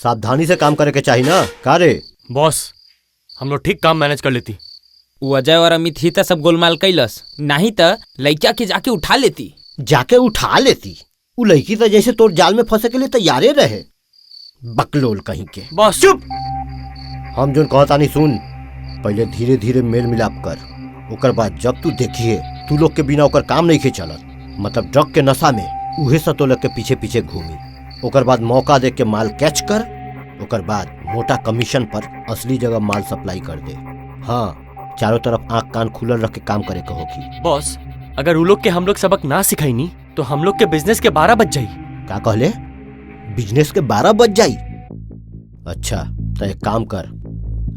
सावधानी से काम करे के चाहिए ना। का रे बॉस, हम लोग ठीक काम मैनेज कर लेती। वो अजय और अमित ही तो सब गोलमाल कैलस, नहीं तो लड़का के जाके उठा लेती। जाके उठा लेती? वो लड़की तो जैसे तोर जाल में फंसे के लिए तैयारे रहे। बकलोल कहीं के। बॉस चुप। हम जो कहता नहीं सुन, पहले धीरे धीरे मेल मिलाप कर, ओकर बाद जब तू देखिए तू लोग के बिना ओकर काम नहीं खे चलत, मतलब ड्रग के नशा में उहे सब तो लोग के पीछे पीछे घूमी। ओकर बाद मौका देख के माल कैच कर, ओकर बाद मोटा कमीशन पर असली जगह माल सप्लाई कर दे। हाँ, चारों तरफ आंख कान खुलल रख के काम करे के होगी। बॉस, अगर वो लोग के हम लोग सबक ना सिखाई नहीं तो हम लोग के बिजनेस के 12 बज जाई। का कहले? बिजनेस के 12 बज जाई? अच्छा तो एक काम कर,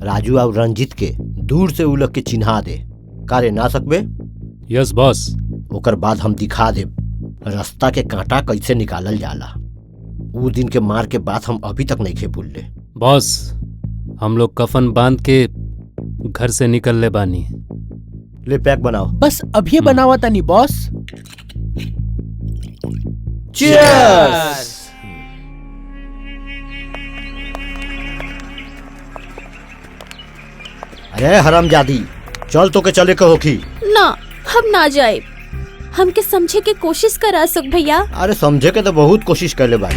राजू और रंजीत के दूर से उ लोग के चिन्हा दे। कारे ना सकबे? Yes boss. ओकर बाद हम दिखा दे रास्ता के कांटा कैसे निकालल जाला। वो दिन के मार के बात हम अभी तक नहीं खे भूलले। बॉस, हम लोग कफन बांध के घर से निकल ले बानी। ले पैक बनाओ। बस अभी बनावा तानी बॉस। चीयर्स। अरे हरामजादी, चल तो के चले के होखी ना। हम ना जाए, हमके समझे के कोशिश करा सुख भैया। अरे समझे के तो बहुत कोशिश कर ले भाई।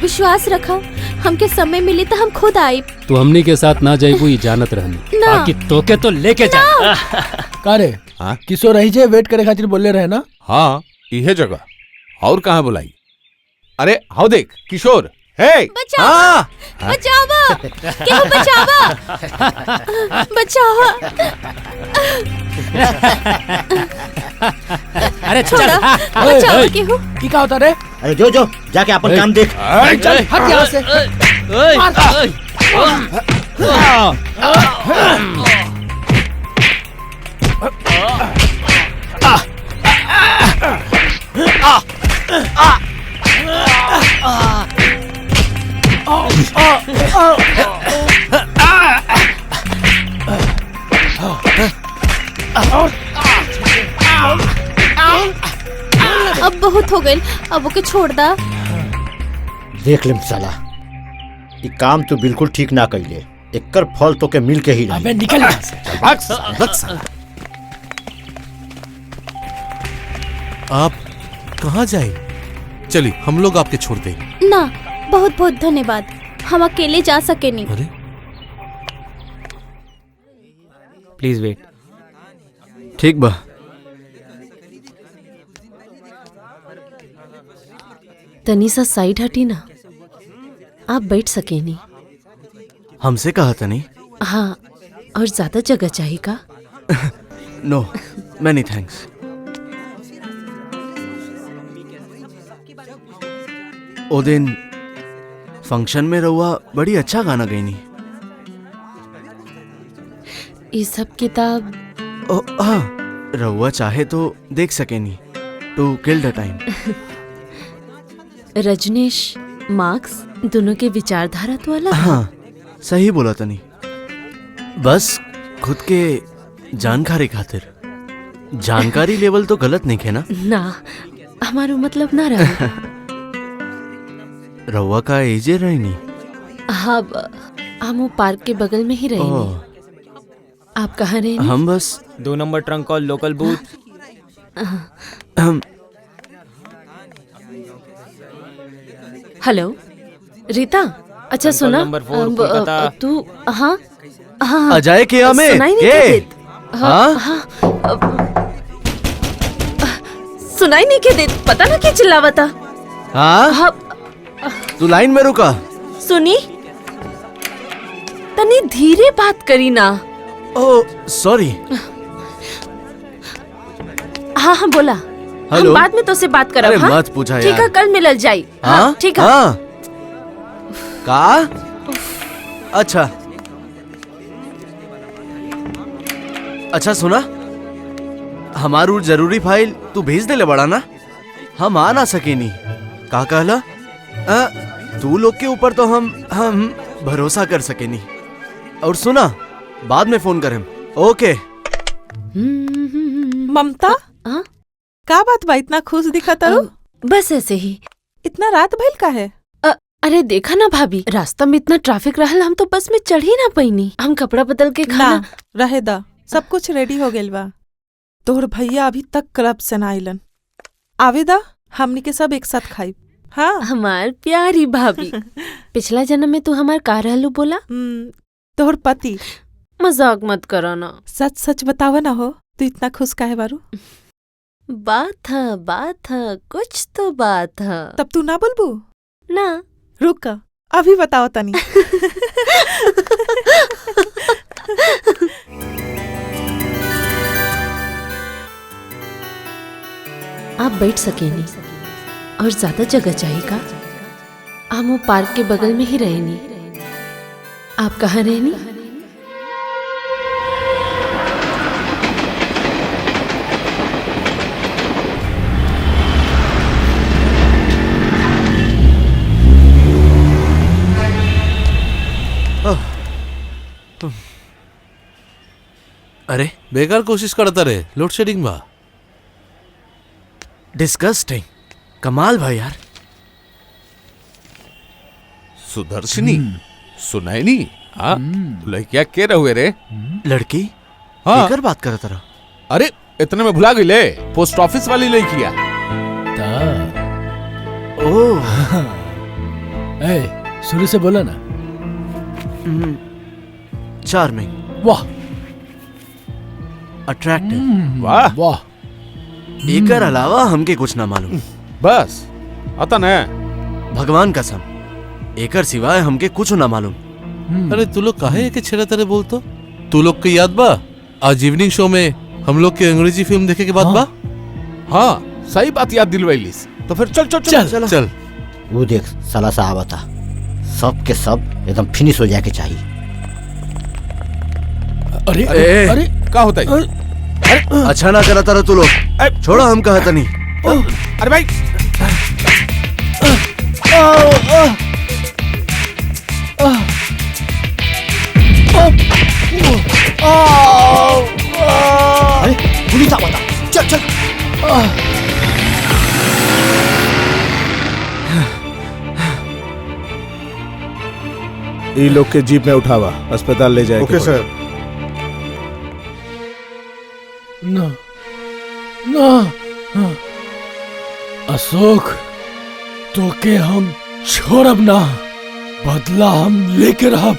विश्वास रखा, हमके समय मिले तो हम खुद आए। तू हमनी के साथ ना जाइबू ये जानत रहनी, ना। बाकी तोके तो लेके जा। का रे किशोर रही जे वेट करे खातिर बोले रहे ना? हाँ, इहे जगह और कहाँ बुलाई? अरे हाउ देख किशोर। हे बचावा, बचावा, क्यों बचावा, बचावा। अरे छोड़ा, बचावा क्यों? की का होता रे? अरे जो जो जाके अपन काम देख। चल हट यहाँ से। अब बहुत हो गए, अब ओके छोड़ दा। देख ले साला, ये काम तो बिल्कुल ठीक ना कइले। एकर फल तो के मिल के ही रही। अबे निकल यहाँ से। आप कहाँ जाए? चलिए हम लोग आपके छोड़ दे। ना, बहुत बहुत धन्यवाद, हम अकेले जा सके नहीं। अरे प्लीज वेट। ठीक बा। तनी सा साइड हटी ना, आप बैठ सके नहीं। हमसे कहा था नहीं? हाँ, और ज्यादा जगह चाहिए का? Know many thanks. ओ दिन फंक्शन में रहुआ बड़ी अच्छा गाना गई नहीं। ये सब किताब हाँ, रहुआ चाहे तो देख सके नहीं, to kill the time. Rajneesh Marx दोनों के विचारधारा तो अलग। हाँ सही बोला तनी, बस खुद के जानकारी खातिर। जानकारी लेवल तो गलत नहीं है ना? ना, हमारो मतलब ना रहा। रहुआ का एजे रही नहीं? हाँ, हम वो पार्क के बगल में ही रहे। आप कहाँ रहे? हम बस 2 नंबर ट्रंक और लोकल बूथ। हेलो रीता, अच्छा सुना, नंबर 4 कोलकाता। तू हाँ हाँ अजय के हमें सुनाई नहीं के? के देत। हाँ हाँ, सुनाई नहीं के देत, पता ना क्या चिल्लावा था। हाँ हाँ, तू लाइन में रुका। सुनी, तनी धीरे बात करी ना। Oh sorry. हाँ हाँ बोला, हेलो? हम बाद में तो से बात करब। अरे हाँ? मत पूछा ठीक है, यार। कल मिलल जाई। हाँ ठीक है। हाँ का? अच्छा अच्छा सुना, हमारू जरूरी फाइल तू भेज दे ले बड़ा ना, हम आ ना सके नहीं। का कहला? तू लोग के ऊपर तो हम भरोसा कर सके नहीं। और सुना, बाद में फोन करें। ओके। ममता, हाँ? का बात बा इतना खुश दिखा तारू? बस ऐसे ही। इतना रात भइल का है? अरे देखा ना भाभी, रास्ता में इतना ट्रैफिक रहल, हम तो बस में चढ़ ही ना पैनी। हम कपड़ा बदल के ना खाना रहे दा, सब कुछ रेडी हो गेल बा। तोहर भैया अभी तक क्लब से ना आइलन। आवेदा, हमनी के सब एक साथ खाई। हाँ हमार प्यारी भाभी। पिछला जन्म में तू हमार का रहलू बोला? तोहर पति। मजाक मत करो ना। सच सच बतावा ना हो, तू इतना खुश काहे बारू? बात है, कुछ तो बात है। तब तू ना बोलबू? ना रुक, अभी बताओ तनी। आप बैठ सके नहीं और ज्यादा जगह चाहिए? हम वो पार्क के बगल में ही रहेनी। आप कहाँ रहनी? अरे बेकार कोशिश करता रे, लोड शेडिंग बा। डिस्गस्टिंग, कमाल भाई यार। सुदर्शनी सुनाई नहीं? हाँ लड़किया के रहुए रे? लड़की? हाँ केकर बात करत रहा? अरे इतने में भुला गई ले, पोस्ट ऑफिस वाली लड़किया। ओह ए, शुरू से बोला ना। चार्मिंग, वाह अट्रैक्टिव, वाह वाह। एकर अलावा हमके कुछ ना मालूम। बस अतन है। भगवान कसम, एकर सिवाय हमके कुछ ना मालूम। अरे तू लोग काहे के छेड़ा तेरे बोलतो? तू लोग के याद बा आज इवनिंग शो में हम लोग के अंग्रेजी फिल्म देखे के बाद बा? हाँ सही बात याद दिलवाइलिस। तो फिर चल चल चल चल, चल। वो देख साला साहब था, सब के सब एकदम फिनिश हो जाए के चाहिए। अरे ए, अरे क्या होता है? अच्छा ना करा तारा तू लोग, छोड़ा हम कहता नहीं। अरे भाई अरे पुलिस आवा था, चल चल। ई लोग के जीप में उठावा, अस्पताल ले जाए। ओके सर। ना ना हाँ। अशोक, तो के हम छोड़ब ना, बदला हम लेके रहब।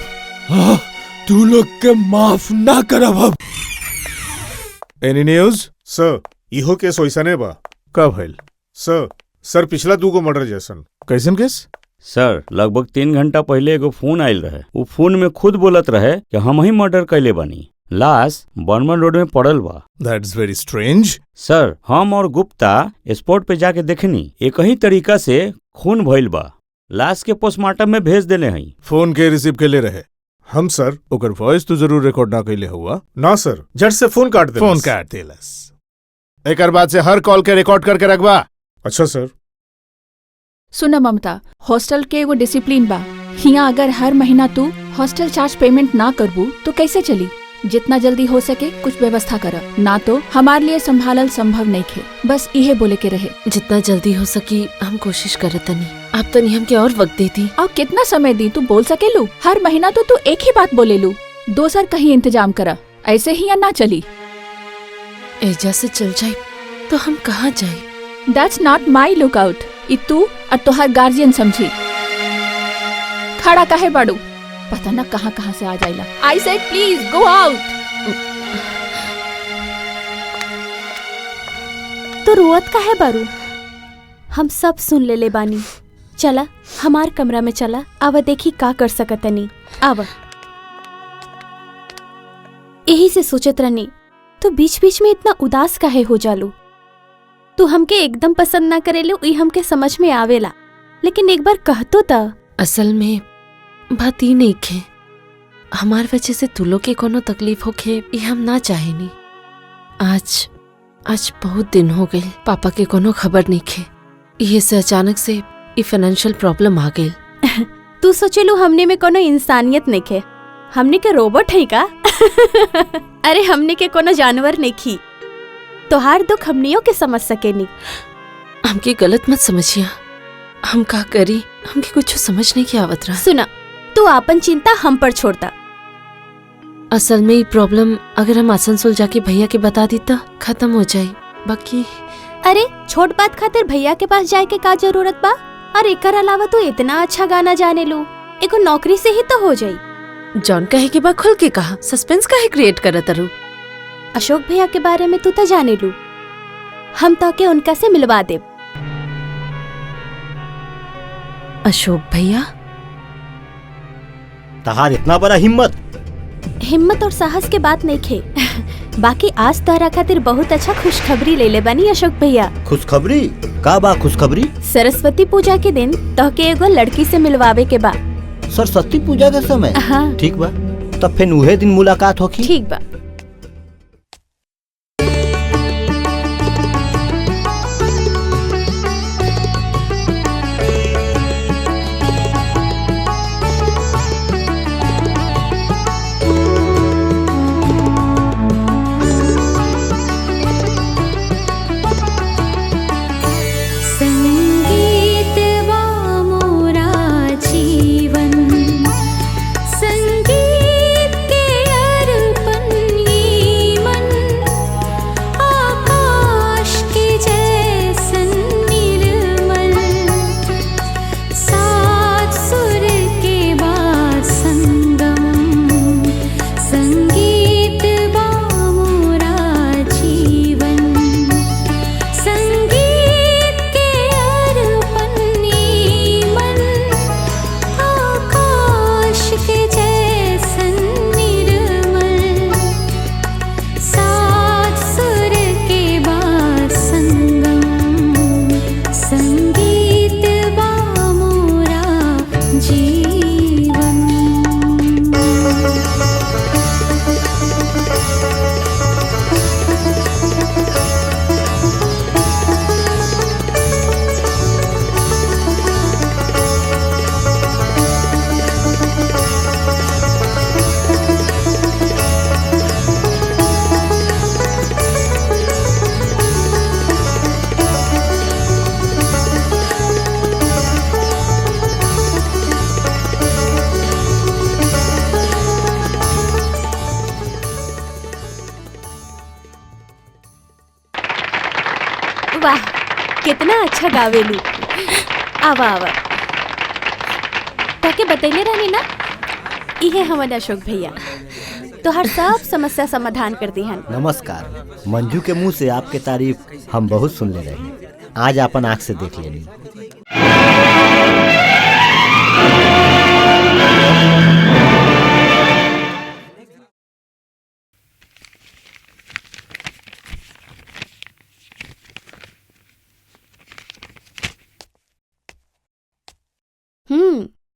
हाँ, तू लोग के माफ ना करब अब। एनी न्यूज? सर इहो केस वैसने बा। कब भइल? सर पिछला 2 गो मर्डर जैसन। कैसन केस? सर लगभग 3 घंटा पहले एगो फोन आयल रहे। वो फोन में खुद बोलत रहे कि हम ही मर्डर कैले बानी। लाश बर्मन रोड में पड़ल बा। That's very strange. सर हम और गुप्ता स्पॉट पे जाके देखनी, एक ही तरीका से खून भइल बा। लाश के पोस्टमार्टम में भेज देले हई। फोन के रिसीव के ले रहे? हम सर। ओकर वॉइस तो जरूर रिकॉर्ड ना कैले हुआ? ना सर, जट से फोन काट दे। फोन काट देलस। एकर बाद से हर कॉल के रिकॉर्ड करके रखबा। अच्छा सर। सुना ममता, हॉस्टल के एगो डिसिप्लिन बा। हिया अगर हर महीना तू हॉस्टल चार्ज पेमेंट ना करबू तो कैसे चली? जितना जल्दी हो सके कुछ व्यवस्था कर, ना तो हमारे लिए संभालल संभव नहीं खे। बस इहे बोले के रहे। जितना जल्दी हो सकी हम कोशिश करत तनी। आप तनी हमके और वक्त देती। और कितना समय दी तू बोल सकेलू? हर महीना तो तू एक ही बात बोलेलू। दोसर कहीं इंतजाम करा, ऐसे ही या ना चली। एजा से चल जाए तो हम कहाँ जाए? That's not my lookout. ई तू और तोहर गार्जियन समझी। खड़ा काहे बाड़ू? पता ना कहाँ कहाँ से आ जाइला। I said please go out. तो रोअत काहे बारू? हम सब सुन ले बानी। चला हमार कमरा में चला, आवा देखी का कर सकतनी। आवा। यही से सोचत रहनी, तो बीच बीच में इतना उदास काहे हो जालू? तू हमके एकदम पसंद ना करेलू, ई हमके समझ में आवेला, लेकिन एक बार कहतो त। असल में बात ही नहीं खे, हमार वजह से तू लोग के कोनो तकलीफ होखे ये हम ना चाहेनी। आज बहुत दिन हो गए, पापा के कोनो खबर नहीं खे। ये से अचानक से ये फाइनेंशियल प्रॉब्लम आ गई। तू सोचेलू हमने में कोनो इंसानियत नहीं खे? हमने के रोबोट है का? अरे हमने के कोनो जानवर नहीं खी। तोहार दुख हमनियों के समझ सके नहीं। हमके गलत मत समझिया, हम का करी, हमके कुछ समझ नहीं के आवत रहा। सुना, तू आपन चिंता हम पर छोड़ता। असल में ये प्रॉब्लम अगर हम आसनसोल जाके भैया के बता दी तो खत्म हो जाए। बाकी अरे छोट बात खातिर भैया के पास जाए के का जरूरत बा? और एकर अलावा तू इतना अच्छा गाना जाने लू, एगो नौकरी से ही तो हो जाई। जॉन कहे के बा खुल के कहा, सस्पेंस काहे क्रिएट करत रू? अशोक भैया के बारे में तू तो जाने लू, हम तो के उनका से मिलवा दे। अशोक भैया? तहार इतना बड़ा हिम्मत? हिम्मत और साहस के बात नहीं खे। बाकी आज तोहरा खातिर बहुत अच्छा खुशखबरी ले ले बानी अशोक भैया। खुशखबरी? का बा खुशखबरी? सरस्वती पूजा के दिन तोहके एगो लड़की से मिलवावे के बा। सरस्वती पूजा के समय? हाँ। ठीक बा, तब फिर उहे दिन मुलाकात होगी। ठीक बा। वाह, कितना अच्छा गावेलू। आवा आवा, ताके बतैले रहनी ना, इहे हमारे अशोक भैया तो हर सब समस्या समाधान कर दी हन। नमस्कार। मंजू के मुंह से आपके तारीफ हम बहुत सुन ले रहे, आज अपन आँख से देख लेनी।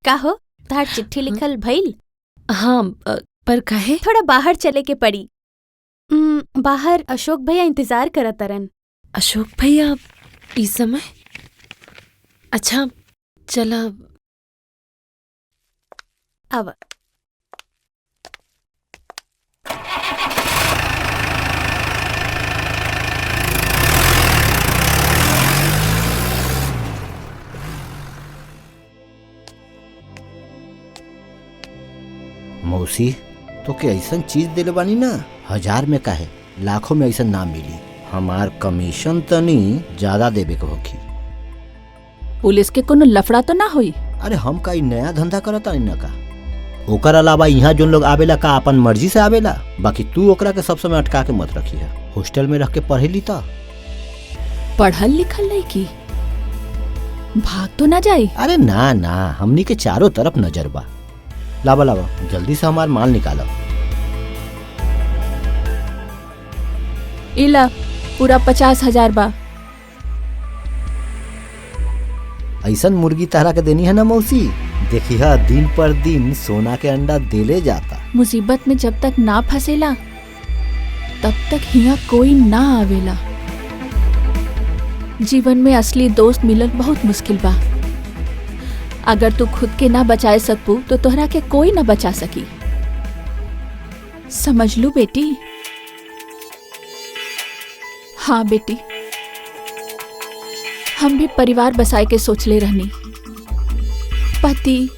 का हो, तार चिट्ठी लिखल भइल? हाँ, पर काहे? थोड़ा बाहर चले के पड़ी। बाहर अशोक भैया इंतजार करत तरन। अशोक भैया इस समय? अच्छा चला अब। मौसी तो के ऐसा चीज दिले बानी ना, 1000 में काहे, लाखों में ऐसा ना मिली। हमार कमीशन तनी ज्यादा देवे के होखी। पुलिस के कोनो लफड़ा तो ना होई? अरे हम का नया धंधा करता ना का। ओकर अलावा यहाँ जोन लोग आवेला का अपन मर्जी से आवेला, बाकी तू ओकरा के सब समय अटका के मत रखी है। हॉस्टल में रख के पढ़े ली ता। पढ़ल लिखल नहीं की भाग तो ना जाई? अरे ना ना, हमनी के चारों तरफ नजर बा। लावा लावा, जल्दी से हमार माल निकालो। इला पूरा 50,000 बा। ऐसन मुर्गी तरह के देनी है ना मौसी, देखिए दिन पर दिन सोना के अंडा देले जाता। मुसीबत में जब तक ना फंसेला तब तक हिया कोई ना आवेला। जीवन में असली दोस्त मिलल बहुत मुश्किल बा। अगर तू खुद के ना बचाए सकू तो तोहरा के कोई ना बचा सकी। समझ लू बेटी? हाँ बेटी, हम भी परिवार बसाए के सोचले रहनी। पति,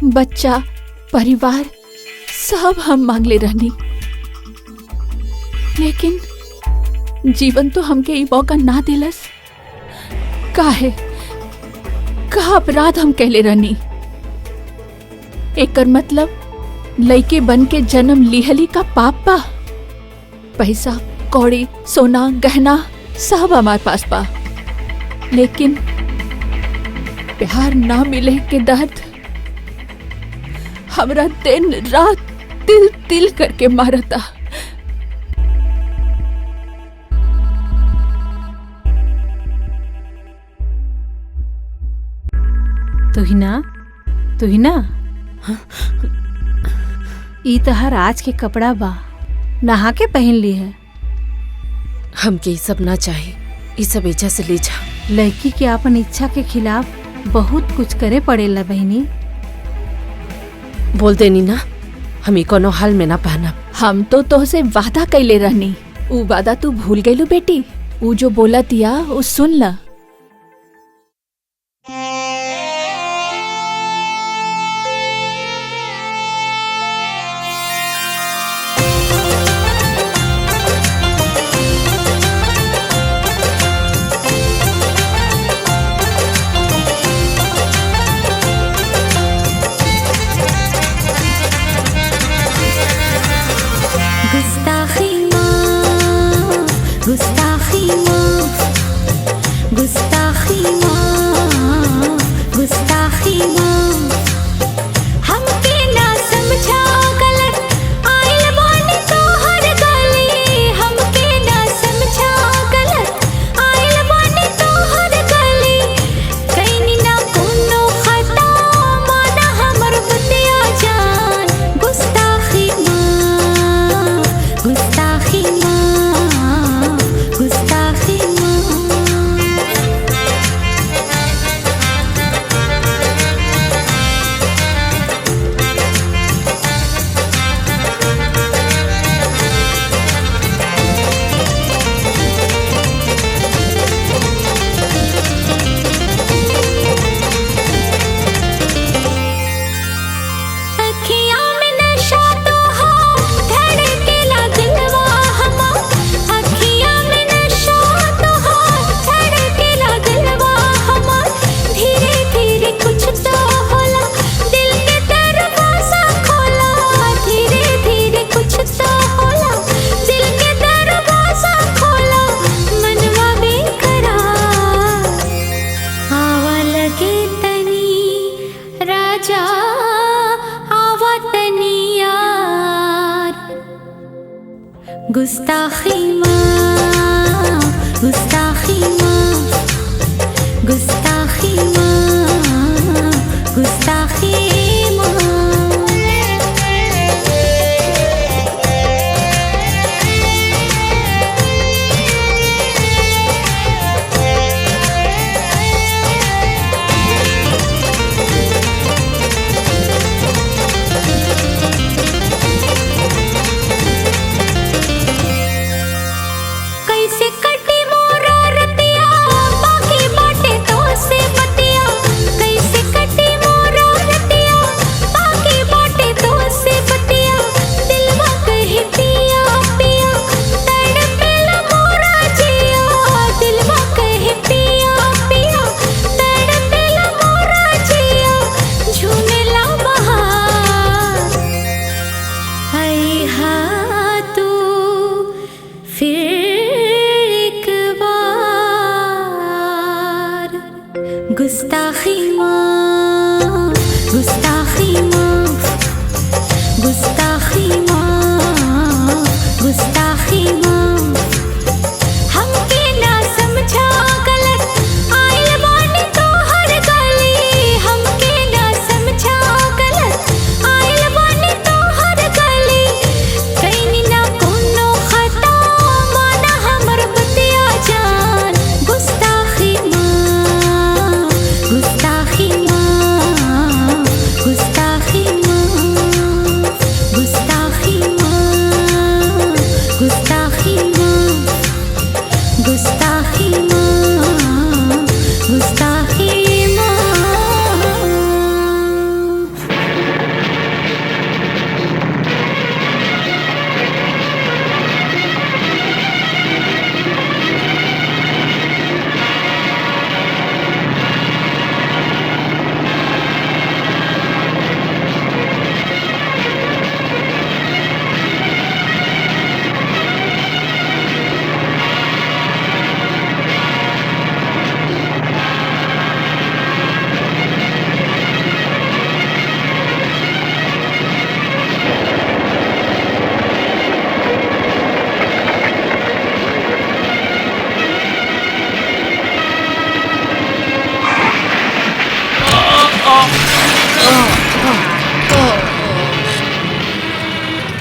बच्चा, परिवार सब हम मांगले रहनी, लेकिन जीवन तो हमके ई मौका ना दिलस। काहे का अपराध हम कहले रहनी? एकर मतलब लइके बन के जन्म लिहली का पाप बा। पैसा कौड़ी सोना गहना सब हमारे पास बा, लेकिन प्यार ना मिले के दर्द हमरा दिन रात तिल तिल करके मारता। तुहिना ई तहर आज के कपड़ा बा, नहा के पहन ली है। हमके ये सब ना चाहिए, ये सब एजा से ले जा। लड़की के अपन इच्छा के खिलाफ बहुत कुछ करे पड़ेला बहनी। बोल देनी ना, हम कोनो हाल में ना पहनब। हम तो तोहसे वादा कैले रहनी, ऊ वादा तू भूल गईलू बेटी। ऊ जो बोला दिया ऊ सुन ला। गुस्ताखी माँ, गुस्ताखी माँ, गुस्ताखी माँ, गुस्ताखी माँ। कैसे कटी मोरा रतिया बाकी बाटे तो से बतिया, कैसे कटी मोरा रतिया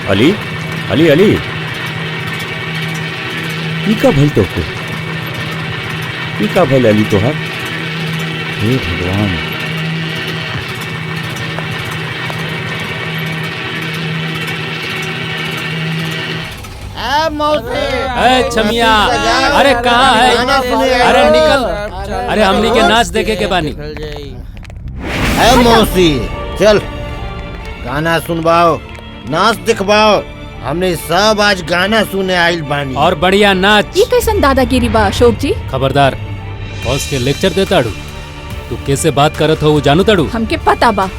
अली अली अली ई का भइल तोके? ई का भइल अली तोहार? हे भगवान। अरे छमिया, अरे कहाँ है? अरे निकल, अरे हमनी के नाच देखे के बानी। है मौसी, चल गाना सुनवाओ, नाच दिखवाओ। हमने सब आज गाना सुने आइल बानी। और बढ़िया नाच। ये कैसन दादागिरी बा अशोक जी? खबरदार, बॉस के लेक्चर देता अड़ू। तू कैसे बात करत हो वो जानू तड़ू? हमके पता बा,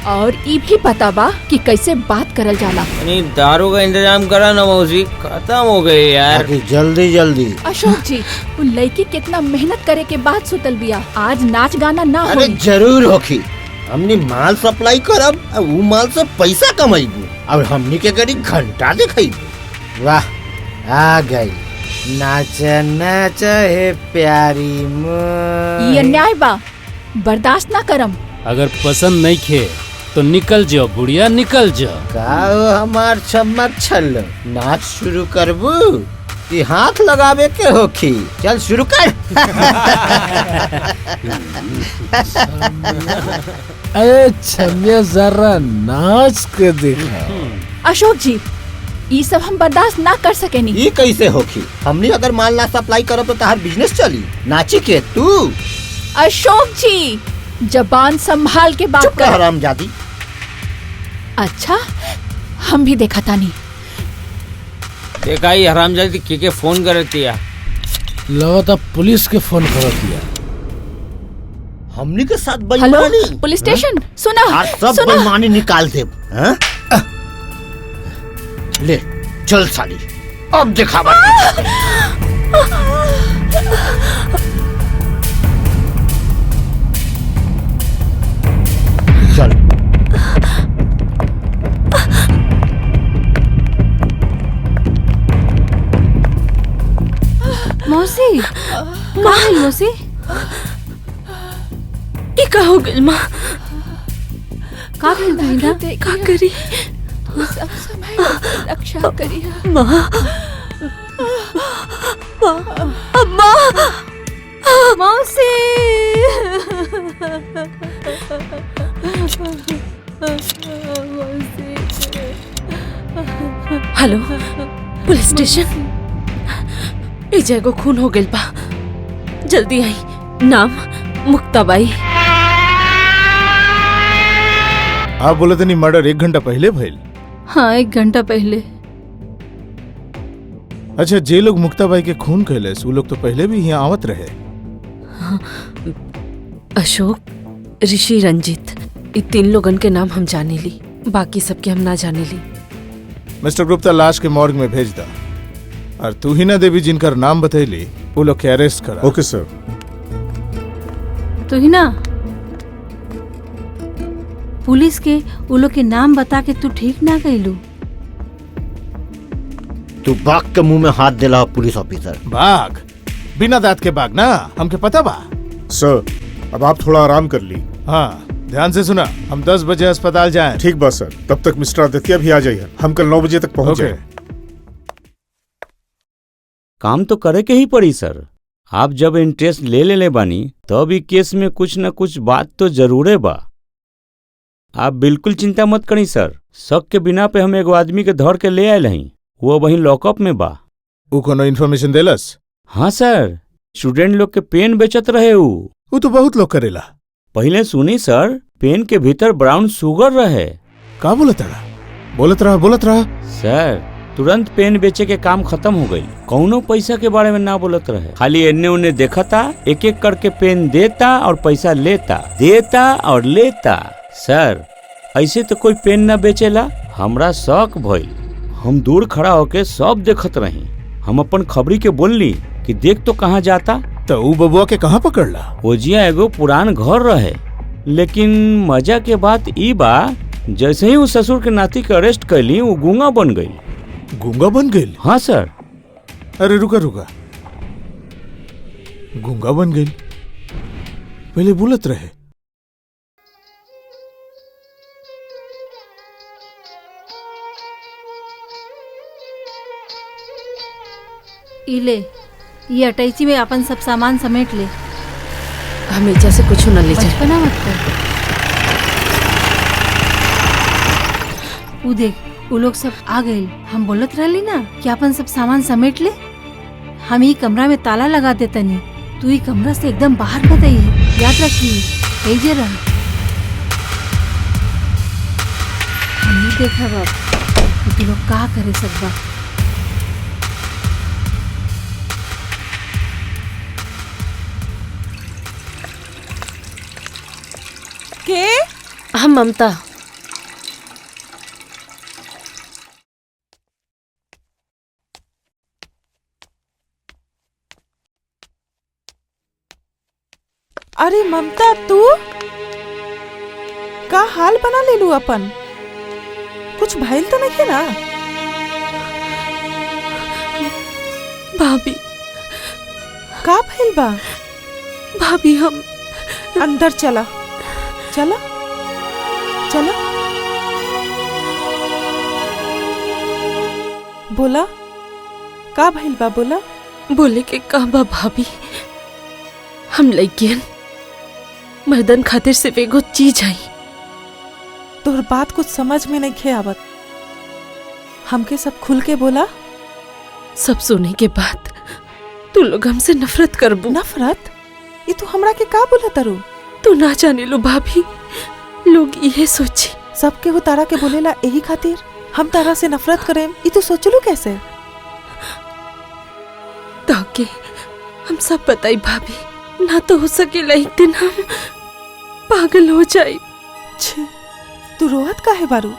और ई भी पता बा कि कैसे बात करल जाला। नहीं, दारू का इंतजाम करा ना मौसी, खत्म हो गई यार। जल्दी जल्दी। अशोक जी, वो लड़की कितना मेहनत करे के बाद सुतल बिया। आज नाच गाना ना अरे होई। जरूर होखी। हमने माल सप्लाई करब, वो माल से पैसा कमाईबू, और हमनी के गड़ी घंटा दिखाईबू। वाह, आ गई। नाच नाच हे प्यारी ये अन्याय बा, बर्दाश्त ना करम। अगर पसंद नहीं खे तो निकल जाओ बुढ़िया, निकल जाओ। का हमार चमक छल, नाच शुरू करबू कि हाथ लगावे के होखी? चल शुरू कर। अरे छमिया जरा नाच के देखा। अशोक जी, ये सब हम बर्दाश्त ना कर सकेनी। ये कैसे होखी? हमने अगर माल ना सप्लाई करब तो तार बिजनेस चली। नाची के तू? अशोक जी, जबान संभाल के बात कर। हरामजादी। अच्छा, हम भी देखा तानी। देखा ही हरामजादी के फोन करती है। लगता पुलिस के फोन कर दिया। हमनी के साथ हेलो, बेईमानी। पुलिस स्टेशन, सुना आज सब सुना। बेईमानी निकाल दे। ले चल साली, अब दिखावा। चल। मौसी, का है मौसी? ये का हो गइल माँ? का भेल बहिना? का करी? तू सब समय रक्षा करिया। माँ, अम्मा, मौसी। Hello, police station. ए जगह खून हो गइल बा, जल्दी आई। नाम मुक्ताबाई। आप बोले थे नहीं मर्डर 1 घंटा पहले भइल? हाँ, 1 घंटा पहले। अच्छा, जे लोग मुक्ताबाई के खून कैले वो लोग तो पहले भी यहाँ आवत रहे। हाँ, अशोक, ऋषि, रंजित, ये 3 लोगन के नाम हम जाने ली, बाकी सबके हम ना जाने ली। मिस्टर गुप्ता, लाश के मॉर्ग में भेज दा, और तू ही ना देवी जिनका नाम बतैली वो लोग के अरेस्ट करा। ओके सर। तो ही ना पुलिस के वो लोग के नाम बता के तू ठीक ना कइलू। तू बाघ के मुंह में हाथ दिला पुलिस ऑफिसर। बाघ? बिना दांत के बाघ ना, हमके पता बा। सर, अब आप थोड़ा आराम कर ली। हाँ, ध्यान से सुना, हम 10 बजे अस्पताल जाएं। ठीक बा सर, तब तक मिस्टर आदित्य भी आ जाइए। हम कल 9 बजे तक पहुंच जाए। काम तो करे के ही पड़ी सर। आप जब इंटरेस्ट ले ले बानी तब भी केस में कुछ न कुछ बात तो जरूरे बा। आप बिल्कुल चिंता मत करी सर। शक के बिना पे हम एगो आदमी के धर के ले आयल हई, वो वहीं लॉकअप में बा। वो कोनो इन्फॉर्मेशन देलस? हाँ सर, स्टूडेंट लोग के पेन बेचत रहे। वो तो बहुत लोग करेला। पहले सुनी सर, पेन के भीतर ब्राउन शुगर रहे। का बोलत रहा? बोलत रहा सर, तुरंत पेन बेचे के काम खत्म हो गई। कौनो पैसा के बारे में ना बोलत रहे, खाली एन्ने उन्ने देखता, एक एक करके पेन देता और पैसा लेता, देता और लेता। सर, ऐसे तो कोई पेन ना बेचेला। हमरा शौक भइल, हम दूर खड़ा होके सब देखत रही। हम अपन खबरी के बोलली कि देख तो कहाँ जाता। तो ऊ बबुआ के कहाँ पकड़ला? ओजिया एगो पुरान घर रहे, लेकिन मजा के बात ई बा, जैसे ही उस ससुर के नाती के अरेस्ट कैली, वो गूंगा बन गई। गूंगा बन गई? हाँ सर। अरे रुका, गूंगा बन गई? पहले बोलत रहे। इले ये अटैची में अपन सब सामान समेट ले। हमें जैसे कुछ न ले जाए। बचपना मत कर। उ देख वो लोग सब आ गए। हम बोलत रहली ना कि अपन सब सामान समेट ले। हम ही कमरा में ताला लगा देता नहीं, तू ही कमरा से एकदम बाहर मत आई। याद रखिए भेजे रह। हम नहीं देखा बाप तू लोग का करे सकबा। के हम ममता। अरे ममता तू का हाल बना ले लू अपन? कुछ भइल तो नहीं ना? भाभी का भइल बा? भाभी हम अंदर चला चला चला। बोला का भइल बा? बोला। बोले के का बा भाभी, हम लइकियन मर्दन खातिर सिर्फ एगो चीज आई। तोहर बात कुछ समझ में नहीं खे आवत। हमके सब खुल के बोला। सब सुने के बाद तू लोग हमसे नफरत करबू। नफरत? ये तू हमरा के का बोला तारू? तू ना जाने लो भाभी, लोग ये सोची सबके वो तारा के बोलेला यही खातिर हम तारा से नफरत करें। ये तू सोचलू कैसे? ताकि हम सब बताई भाभी, ना तो हो सके एक दिन हम पागल हो जाए। तू रोहत का है बारू?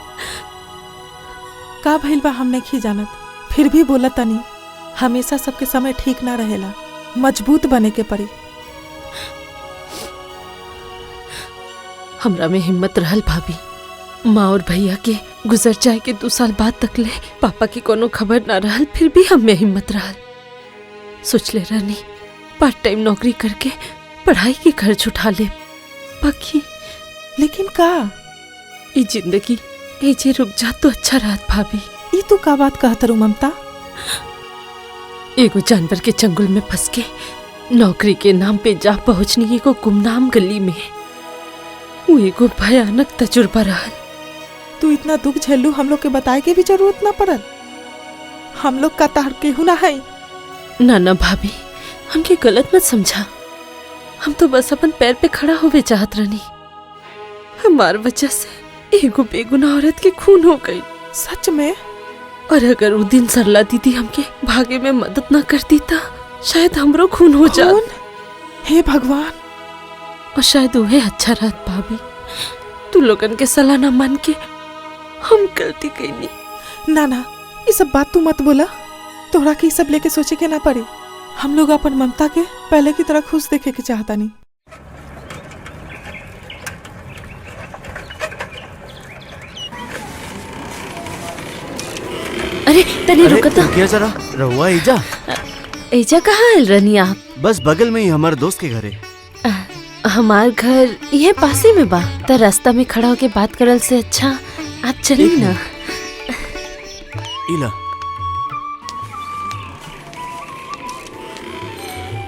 का भइल बा हम नहीं जानत, फिर भी बोला तनी। हमेशा सबके समय ठीक ना रहेला, मजबूत बने के पड़ी। हमरा में हिम्मत रहल भाभी। माँ और भैया के गुजर जाए के 2 साल बाद तक ले पापा की कोनो खबर ना रहल, फिर भी हम में हिम्मत रहल। सोच ले रहनी पार्ट टाइम नौकरी करके पढ़ाई की खर्च उठा ले, बाकी लेकिन का ये जिंदगी एजे रुक जा तो अच्छा रहत भाभी। ये तू का बात कहत रू ममता? एगो जानवर के चंगुल में फंस के नौकरी के नाम पे जा पहुंचनी एगो गुमनाम गली में, वो एगो भयानक तजुर्बा रहल। तू इतना दुख झेलू, हम लोग के बताए के भी जरूरत ना पड़ल। हम लोग का तार केहू ना है। ना ना भाभी, हमके गलत मत समझा। हम तो बस अपन पैर पे खड़ा होवे चाहत रहनी। हमार वजह से एगो बेगुनाह औरत के खून हो गई। सच में? और अगर वो दिन सरला दीदी हमके भागे में मदद ना करती था शायद हमरो खून हो जात। हे भगवान। और शायद वह अच्छा रहत भाभी। तू लोगन के सलाह ना मान के हम गलती कईनी। ना ना, ये सब बात तू मत बोला। तोहरा के सब लेके सोचे के ना पड़ी। हम लोग अपन ममता के पहले की तरह खुश देखे के चाहता नहीं। अरे तनी रुको तो। क्या जरा रहुआ एजा? एजा कहाँ आयल रहनी आप? बस बगल में ही हमारे दोस्त के घर है। हमार घर ये पासे में बा, तो रास्ता में खड़ा होके बात करल से अच्छा आप चली ना। इला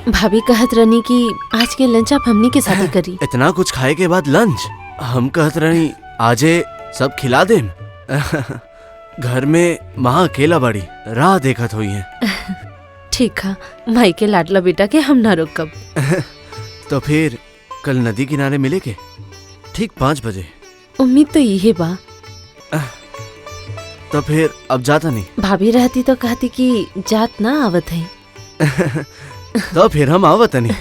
भाभी कहत रहनी कि आज के लंच आप हमनी के साथ करी। इतना कुछ खाए के बाद लंच? हम कहत रही आजे सब खिला दे। घर में माँ अकेला बड़ी राह देखत हुई है। ठीक है, माई के लाडला बेटा के हम ना रोकब। तो फिर कल नदी किनारे मिले के ठीक 5 बजे। उम्मीद तो यही बा। तो फिर अब जाता नहीं। भाभी रहती तो कहती कि जात ना आवत है। तो फिर हम आवत नहीं।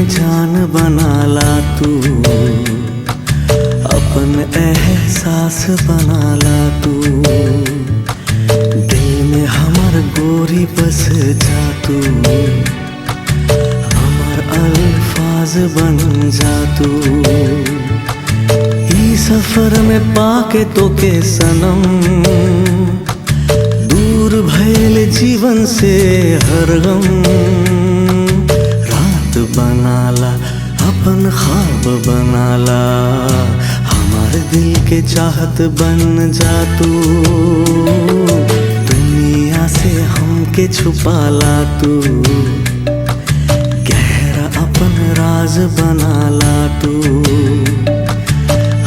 जान बनाला तू, अपन एहसास बनाला तू, दिल में हमर गोरी बस जा तू, हमर अल्फाज बन जा तू। ई सफर में पाके तो के सनम, दूर भैल जीवन से हर गम। रात बनाला अपन ख्वाब बनाला, हमारे दिल के चाहत बन जा तू। दुनिया से हमके छुपाला तू, गहरा अपन राज बनाला तू।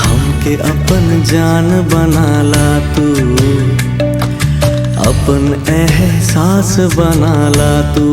हमके अपन जान बनाला तू, अपन एहसास बनाला तू।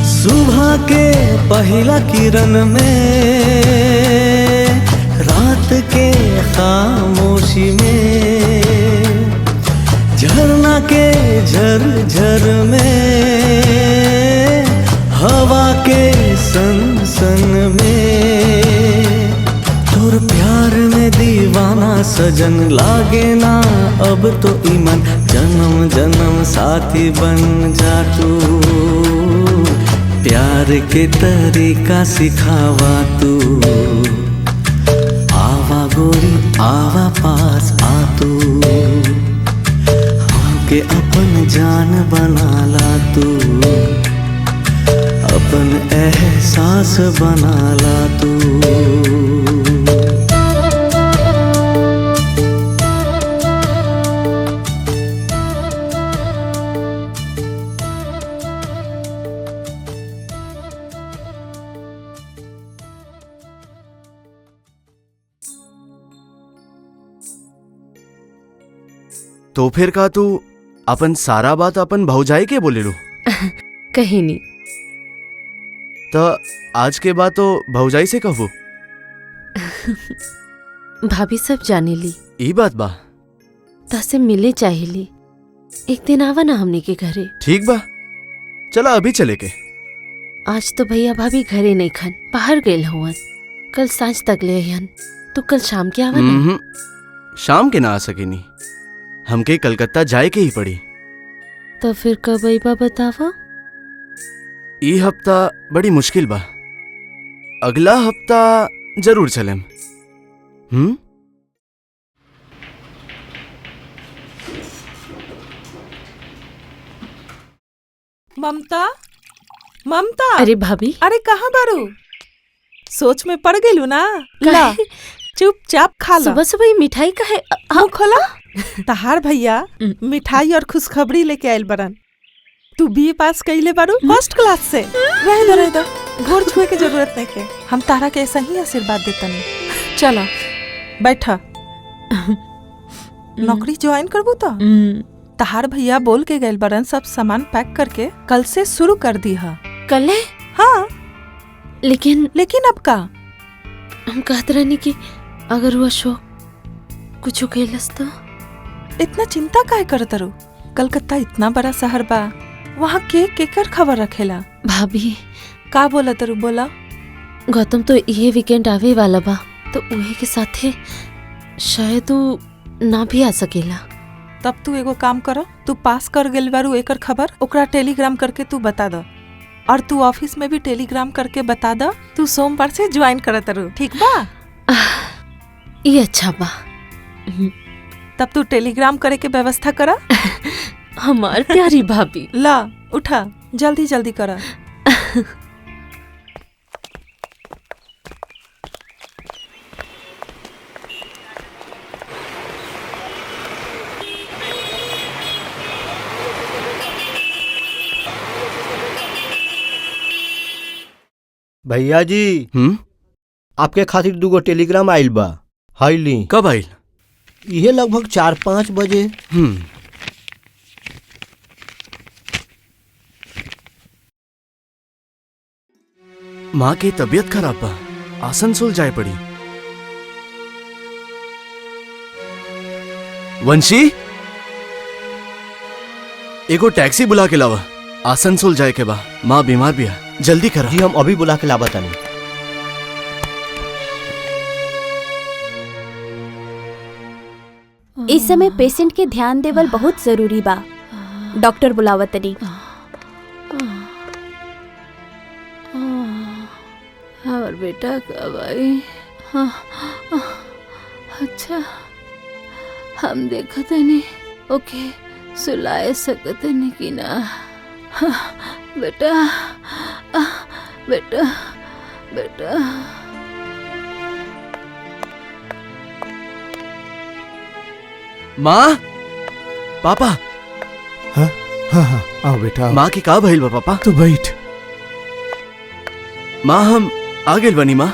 सुबह के पहला किरण में, रात के खामोशी में, झरना के झरझर में, हवा के सन सन में। तोर प्यार में दीवाना सजन लागे ना अब तो ईमान। जन्म जन्म साथी बन जा तू, प्यार के तरीका सिखावा तू। आवा गोरी आवा पास आ तू, हमके अपन जान बनाला तू, अपन एहसास बनाला तू। तो फिर का तू अपन सारा बात अपन भौजाई के बोले लो? कहीं नहीं। तो आज के बाद तो भौजाई से कहबो। भाभी सब जाने ली। ई बात बा। तसे मिले चाहेली। एक दिन आवा ना हमने के घरे। ठीक बा, चला अभी चले के। आज तो भैया भाभी घरे नहीं खन, बाहर गए हुआ। कल सांझ तक ले आयन, तो कल शाम के आवा ना। शाम के ना आ सके नी, हमके कलकत्ता जाए के ही पड़ी। तो फिर कब आईबा बतावा? ई हफ्ता बड़ी मुश्किल बा, अगला हफ्ता जरूर चलेम। ममता, ममता। अरे भाभी। अरे कहाँ बारू? सोच में पड़ गेलू ना। ला चुपचाप खा ला। सुबह सुबह मिठाई का है? मुंह खोला। तहार भैया मिठाई और खुशखबरी लेके आयल बरन। तू बीए पास कइले बारू फर्स्ट क्लास से। रह दो घोर छुए के जरूरत नहीं के, हम तारा के ऐसा ही आशीर्वाद देतनी। चला बैठा। नौकरी ज्वाइन करबू तो? तहार भैया बोल के गइल बरन सब सामान पैक करके कल से शुरू कर दी है। कल है? हाँ। लेकिन अब का? हम कहते रहनी कि अगर वो अशोक कुछ कैलस तो। इतना चिंता काहे करत रू? कलकत्ता इतना बड़ा शहर बा, वहाँ के केकर खबर रखेला। भाभी का बोला तरू? बोला। गौतम तो ये वीकेंड आवे वाला बा, तो उहे के साथे शायद तू ना भी आ सकेला। तब तू एगो काम करो, तू पास कर गेल बारू एकर खबर ओकरा टेलीग्राम करके तू बता दो, और तू ऑफिस में भी टेलीग्राम करके बता दो तू सोमवार से ज्वाइन करत रू। ठीक बा? ये अच्छा बा। तब तू टेलीग्राम करे के व्यवस्था करा। हमार प्यारी भाभी। ला उठा, जल्दी जल्दी करा। भैया जी, आपके खातिर दूगो टेलीग्राम आइल बा। हाइली। कब आइल? ये लगभग 4-5 बजे। माँ की तबीयत खराब बा, आसनसोल जाए पड़ी। वंशी, एगो टैक्सी बुला के लावा, आसनसोल जाए के बा, माँ बीमार भी है, जल्दी करा। जी हम अभी बुला के लावा तानी। इस समय पेशेंट के ध्यान देवल बहुत जरूरी बा। डॉक्टर बुलावतनी। और बेटा कब आई? अच्छा, हम देखते नहीं ओके सुलाए सकते नहीं कि ना। बेटा बेटा बेटा माँ, पापा। हाँ हाँ हाँ, आओ बेटा आओ। माँ की का भइल बा पापा? तू बैठ। माँ हम आ गेल बनी माँ।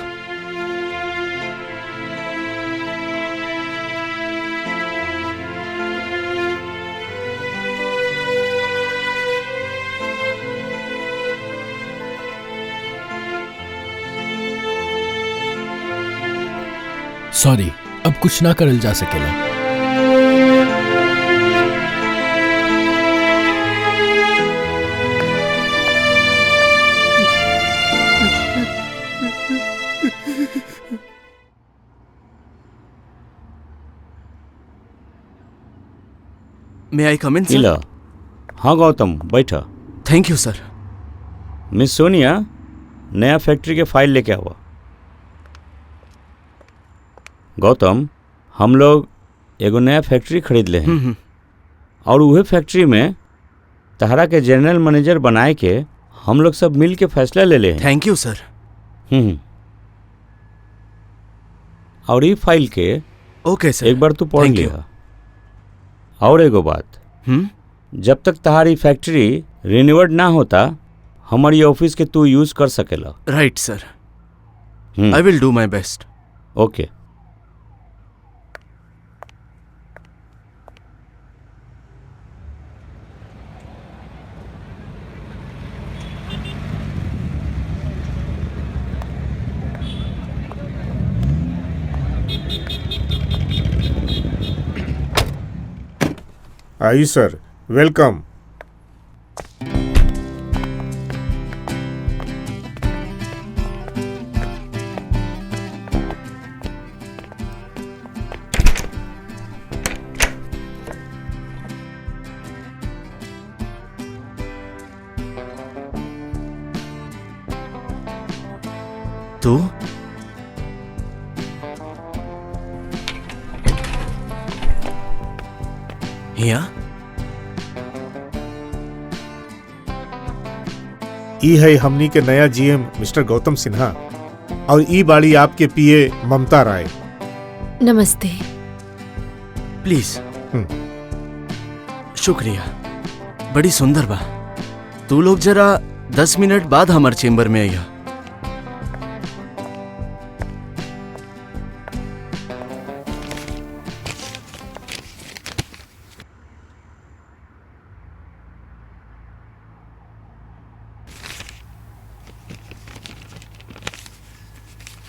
सॉरी, अब कुछ ना करल जा सकेला। May I come in, sir? इला। हाँ गौतम, बैठा। Thank you sir. Miss Sonia, नया फैक्ट्री के फाइल लेके आओ। गौतम, हम लोग एगो नया फैक्ट्री खरीद ले हैं और वह फैक्ट्री में तहरा के जनरल मैनेजर बनाए के हम लोग सब मिल के फैसला ले ले हैं। थैंक यू सर। और ये फाइल के ओके सर, एक बार तू पढ़ Thank you. लिया। और एगो बात, जब तक तुम्हारी फैक्ट्री रिन्यूअर्ड ना होता हमारी ऑफिस के तू यूज कर सकेला। Right sir, I will do my best. Okay. आइए सर, वेलकम। तू हिया? ई है हमनी के नया जीएम मिस्टर गौतम सिन्हा और ई बाड़ी आपके पीए ममता राय। नमस्ते। प्लीज। शुक्रिया, बड़ी सुंदर बा। तू लोग जरा 10 मिनट बाद हमारे चेंबर में आइया।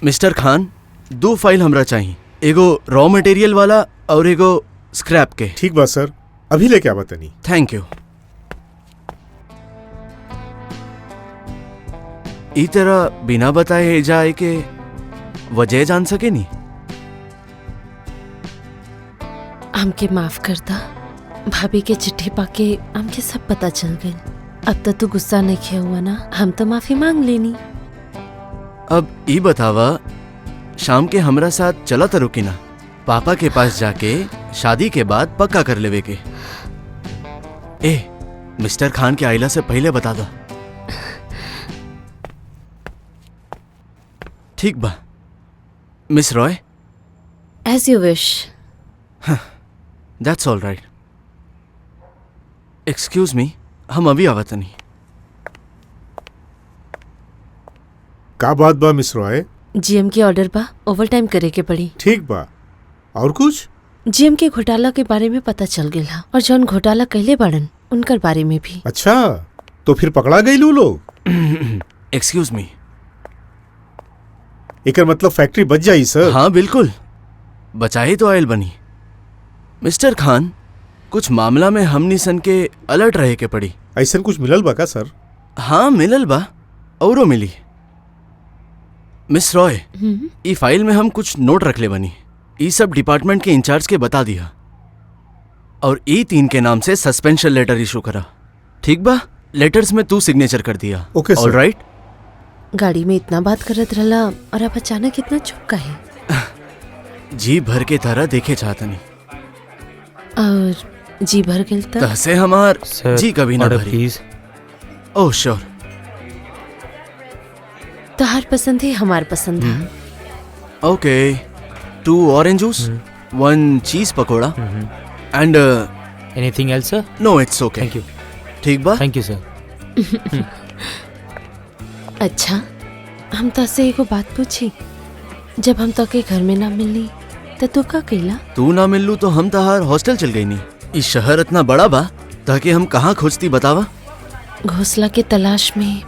मिस्टर खान, 2 फाइल हमरा चाहिए, एगो रॉ मटेरियल वाला और एगो स्क्रैप के। ठीक बा सर, अभी लेके आवा तनी। Thank you. ई तरह बिना बताए जाए के वजह जान सके नी? हमके माफ कर दा। भाभी के चिट्ठी पाके हमके सब पता चल गई। अब तो तू गुस्सा नहीं किया हुआ ना? हम तो माफी मांग लेनी। अब ई बतावा, शाम के हमरा साथ चला तो रुकी ना, पापा के पास जाके शादी के बाद पक्का कर लेवे के। ए, मिस्टर खान के आइला से पहले बता दो। ठीक बा miss Roy? As you wish. That's all right. Excuse me, हम अभी आवत नहीं। का बात बा मिस रॉय? जीएम के ऑर्डर बा, ओवर टाइम करे के पड़ी। ठीक बा, और कुछ? जीएम के घोटाला के बारे में पता चल गया और जौन घोटाला कहले बाड़न उनकर बारे में भी। अच्छा, तो फिर पकड़ा गई लोग? एक्सक्यूज मी, एकर मतलब फैक्ट्री बच जाई सर। हाँ बिल्कुल, बचाई तो आयल बनी। मिस्टर खान, कुछ मामला में हमनी सन के अलर्ट रहे के पड़ी। ऐसा कुछ मिलल बा का सर? हाँ मिलल बा, औरो मिली। मिस रॉय, ई फाइल में हम कुछ नोट रख ले बनी। ई सब डिपार्टमेंट के इंचार्ज के बता दिया और ई 3 के नाम से सस्पेंशन लेटर इशू करा। ठीक बा? लेटर्स में तू सिग्नेचर कर दिया। ओके सर। ऑलराइट। गाड़ी में इतना बात करत रहला और अब अचानक इतना चुप का है? जी भर के तरह देखे चाहता नहीं और जी भर गल त तहसे हमार जी कभी ना भरी। प्लीज। Oh sure. तहार पसंद है, हमार पसंद है। ओके, 2 orange juice, 1 cheese pakora and anything else sir? No it's okay. Thank you. ठीक बा? Thank you sir. अच्छा, हम तसे एगो बात पूछी। जब हम तो के घर में ना मिलनी तो तू का कैला? तू ना मिललू तो हम तहार हॉस्टल चल गई नी। इस शहर इतना बड़ा बा ताकि हम कहाँ खोजती बतावा? घोंसला के तलाश में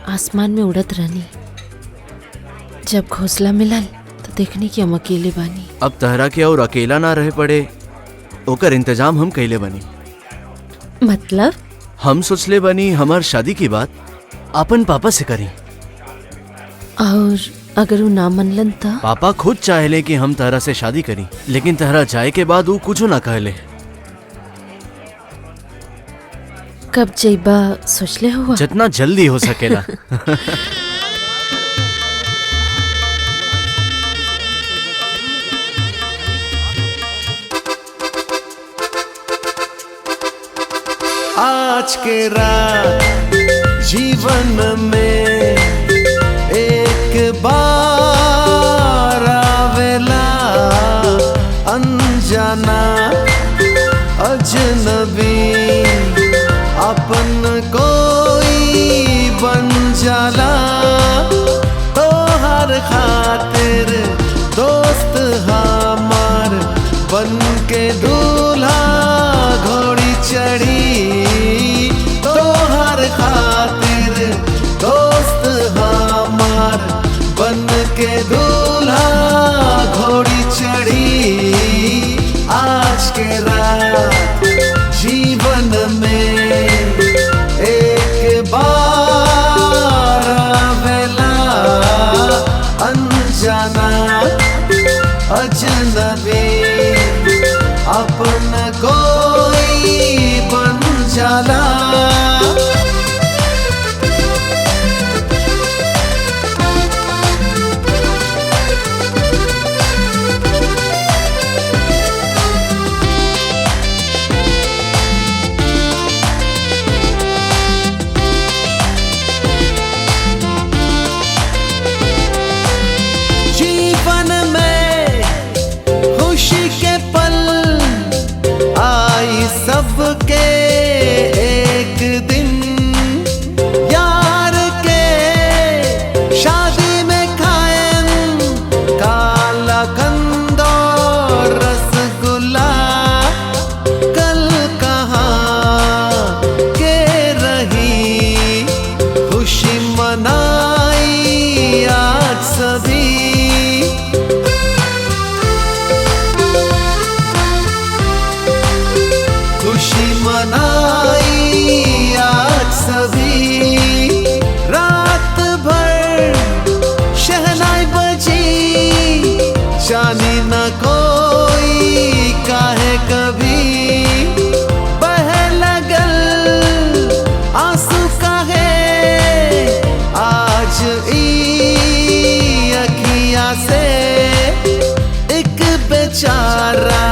आसमान में उड़त रहनी। जब घोंसला मिलल तो देखनी कि हम अकेले बानी। अब तहरा के और अकेला ना रह पड़े ओकर इंतजाम हम कैले बनी। मतलब? हम सोचले बनी हमार शादी की बात अपन पापा से करी। और अगर वो ना मनलन तो? पापा खुद चाहले कि हम तहरा से शादी करी, लेकिन तहरा जाए के बाद वो कुछ ना कहले। कब जइबा सोचले हुआ? जितना जल्दी हो सकेला। आज के रात जीवन में एक बार आवेला, अनजाना अजनबी अपन कोई बन जाला। तो हर खातिर दोस्त हमार बन के दूल्हा घोड़ी चढ़ी। तो हर खातिर दोस्त हमार बन के दूल्हा घोड़ी चढ़ी। आज के रात जीवन में एक बार आवेला, अनजाना अजनबी अपन कोई बन जाला। जीवन में खुशी के पल आई सबके एक दिन। यार के शादी में खाएं काला कंद और रसगुल्ला। कल कहाँ के रही खुशी मनाई आज सभी। खुशी मनाई आज सभी। रात भर शहनाई बजी, जानी न कोई काहे कभी। बह लगल आंसू काहे आज ई अखियाँ से। एक बेचारा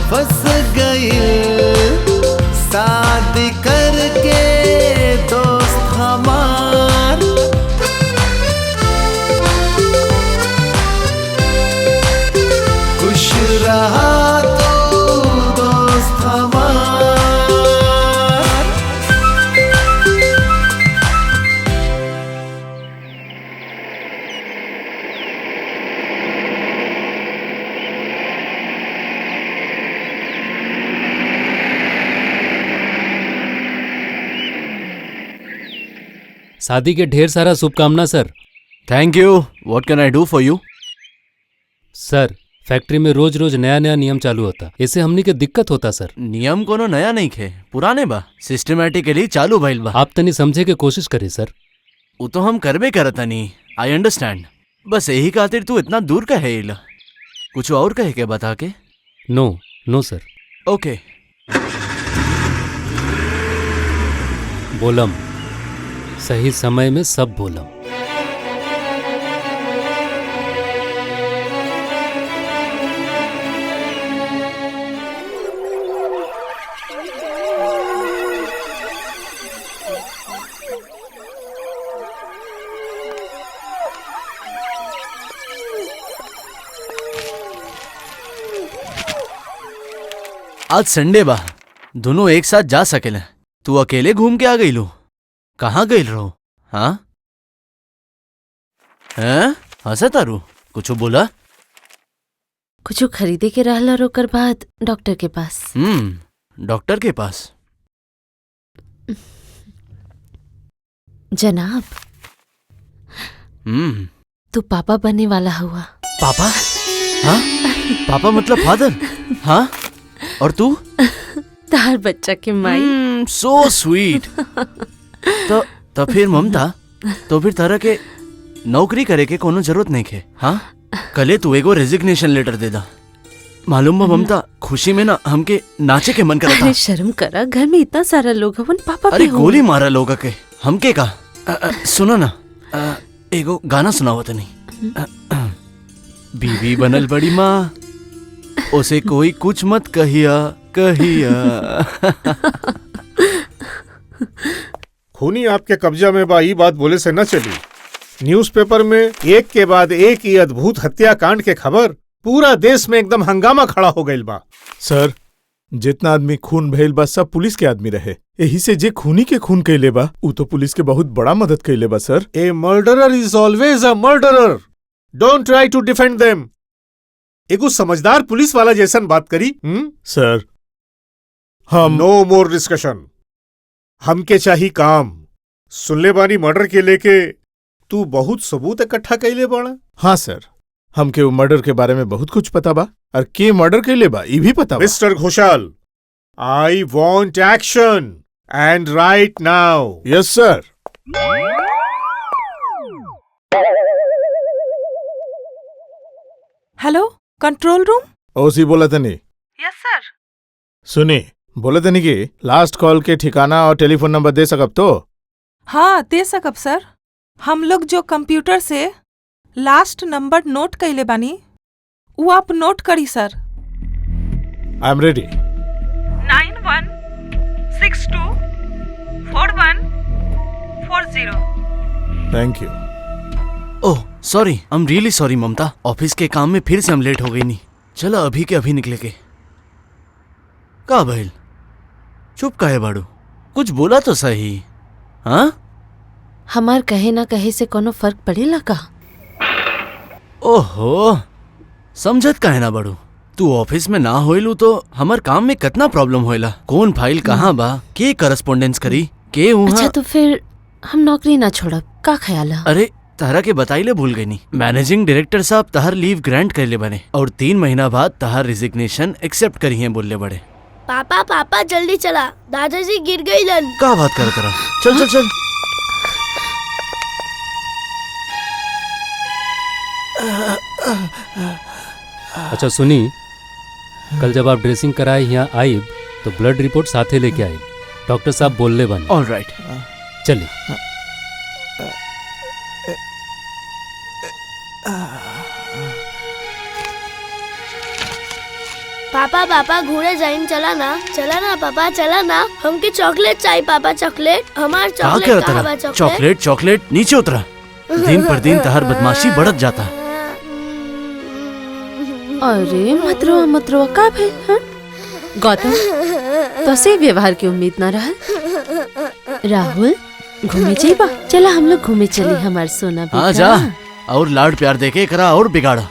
फंस गई शादी करके दोस्त हमार। खुश रहा तो दोस्त हमार। शादी के ढेर सारा शुभकामना sir. Thank you. What can I do for you? Sir factory में रोज रोज नया नया नियम चालू होता, इससे हमनी के दिक्कत होता सर। नियम कोनो नया नहीं खे, पुराने बा, सिस्टमैटिकली चालू भइल बा। आप तनी समझे के कोशिश करी सर। वो तो हम करबे करतनी, आई अंडरस्टैंड। बस यही खातिर तू इतना दूर का है इला। कुछ और कहे के बता के? नो नो सर। ओके। बोलम, सही समय में सब बोलम। आज संडे बा, दोनों एक साथ जा सकेले। तू अकेले घूम के आ गई लो? कहाँ गई रहो? हाँ हैं? हंसा तारू कुछ बोला? कुछ खरीदे के रहला, रोकर बाद डॉक्टर के पास। डॉक्टर के पास? जनाब, तू पापा बनने वाला हुआ। पापा? हाँ? पापा मतलब फादर? हाँ? और तू? तार बच्चा के माई। So sweet. तो फिर ममता, तो फिर तरह के नौकरी करे के कोनो जरूरत नहीं है। हाँ? कले तू एगो रेजिग्नेशन लेटर दे दा। मालूम बा ममता, खुशी में ना हमके नाचे के मन करा था। अरे शर्म करा, घर में इतना सारा लोग हवन, पापा अरे भी हो। गोली मारा लोग के हमके का। सुनो ना, एगो गाना सुनाओ तनी। बीवी बनल बड़ी माँ, उसे कोई कुछ मत कहिया कहिया। खूनी आपके कब्जा में बा, ई बात बोले से न चली। न्यूज़पेपर में एक के बाद एक ही अद्भुत हत्याकांड के खबर, पूरा देश में एकदम हंगामा खड़ा हो गइल बा। सर, जितना आदमी खून भइल बा सब पुलिस के आदमी रहे, यही से जे खूनी के खून कैले बा उ तो पुलिस के बहुत बड़ा मदद कैले बा sir. A murderer is always a murderer, don't try to defend them. एगो समझदार पुलिस वाला जैसन बात करी। सर हम नो मोर डिस्कशन, हमके चाहिए काम। सुनले बानी मर्डर के लेके तू बहुत सबूत इकट्ठा कैले बाड़ा। हाँ सर, हमके वो मर्डर के बारे में बहुत कुछ पता बा, और के मर्डर कैले बा ई भी पता बा। Mister Ghoshal, I want action and right now. Yes sir. Hello, control room. ओसी बोला तनी। यस सर। सुनी, बोले तनी कि लास्ट कॉल के ठिकाना और टेलीफोन नंबर दे सकब तो? हाँ दे सकब सर। हम लोग जो कंप्यूटर से लास्ट नंबर नोट कैले बानी, वो आप नोट करी sir. I am ready. 91624140। Thank you. Oh sorry, I am really sorry Mamta, office के काम में फिर से हम लेट हो गई नहीं। चलो अभी के अभी निकले के। का भइल? चुप काहे बाड़ू? कुछ बोला तो सही। हाँ? हमार कहे ना कहे से कोनो फर्क पड़ेला का? ओहो, समझत काहे ना बाड़ू? तू ऑफिस में ना होइलू तो हमार काम में कितना प्रॉब्लम होइला। कौन फाइल कहाँ बा, के करस्पॉन्डेंस करी, के वहाँ। अच्छा तो फिर हम नौकरी ना छोड़ब, का ख्याल है? अरे तहरा के बताइले भूल गई नहीं। मैनेजिंग डायरेक्टर साहब तहर लीव ग्रांट करले बने और 3 महीना बाद तहर रिजिग्नेशन एक्सेप्ट करी है बोलले बड़े। पापा पापा जल्दी चला, दादाजी गिर गई लन। का बात कर तेरा? चल चल चल। अच्छा सुनी, कल जब आप ड्रेसिंग कराए यहाँ आइब तो ब्लड रिपोर्ट साथे लेके आइब, डॉक्टर साहब बोलले बने। ऑल राइट, चलिए। पापा पापा घूरे जाइन, चला ना पापा, चला ना। हमके चॉकलेट चाहिए पापा, चॉकलेट। हमार चॉकलेट कहाँ बा? चॉकलेट चॉकलेट नीचे उतरा। दिन पर दिन तहर बदमाशी बढ़त जाता। अरे मत रो का भाई? हाँ? गौतम, तो से व्यवहार की उम्मीद ना रहा। राहुल, घूमे जाइबा? चला हम लोग घूमे चली, हमार सोना बेटा। हाँ जा, और लाड प्यार देके करा और बिगाड़ा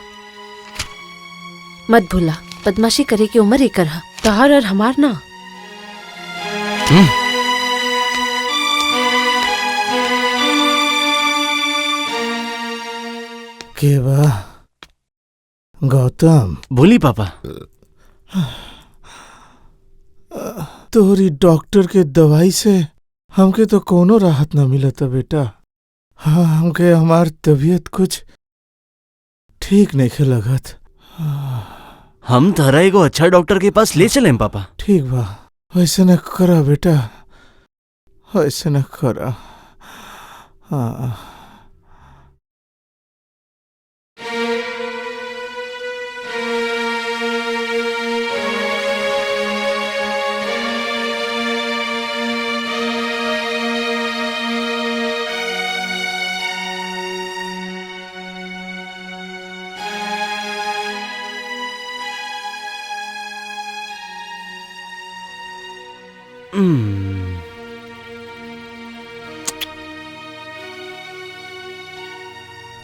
मत भूला, बदमाशी करे की उम्र एक रहा, तोहर और हमार ना। के बा गौतम। बोली पापा। तोरी डॉक्टर के दवाई से हमके तो कोनो राहत न मिलता बेटा। हाँ, हमके हमार तबीयत कुछ ठीक नहीं लगत। हम तारा एगो अच्छा डॉक्टर के पास ले चलें पापा। ठीक बा, वैसे न करा बेटा, वैसे न करा। हाँ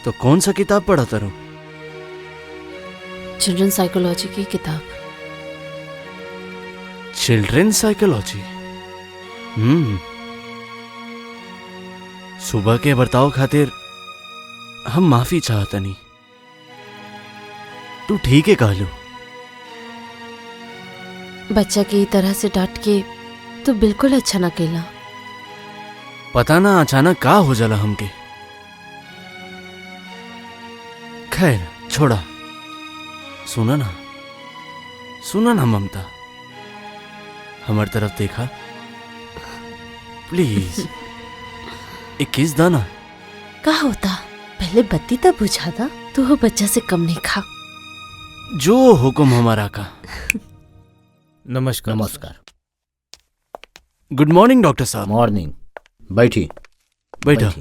तो कौन सा किताब पढ़ा तारो? चिल्ड्रन साइकोलॉजी की किताब। Children psychology. सुबह के बर्ताव खातिर हम माफी चाहता नहीं। तू ठीक है कहलू। बच्चा की तरह से डांट के तो बिल्कुल अच्छा ना केला। पता ना अचानक का हो जाला हमके। खैर छोड़ा। सुना ना ममता, हमारी तरफ देखा प्लीज। एक किस दाना। का होता पहले बत्ती तब बुझा था। तू हो बच्चा से कम नहीं खा। जो हुक्म हमारा का। नमस्कार। नमस्कार। गुड मॉर्निंग डॉक्टर साहब। मॉर्निंग। बैठी। बैठा।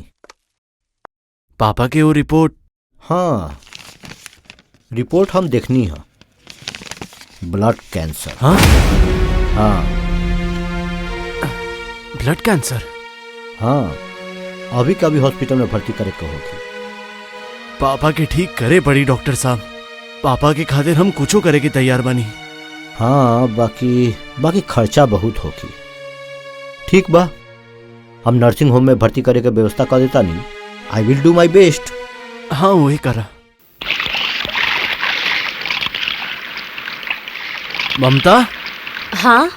पापा की वो रिपोर्ट। हाँ, रिपोर्ट हम देखनी है। Blood cancer. हाँ हाँ, ब्लड कैंसर। हाँ, अभी का भी हॉस्पिटल में भर्ती करे को होगी। पापा के ठीक करे पड़ी डॉक्टर साहब। पापा के खातिर हम कुछो करे के तैयार बनी। हाँ, बाकी खर्चा बहुत होगी। ठीक बा, हम नर्सिंग होम में भर्ती करे के व्यवस्था कर देता नहीं। आई विल डू माई बेस्ट। हाँ वही करा। ममता। हाँ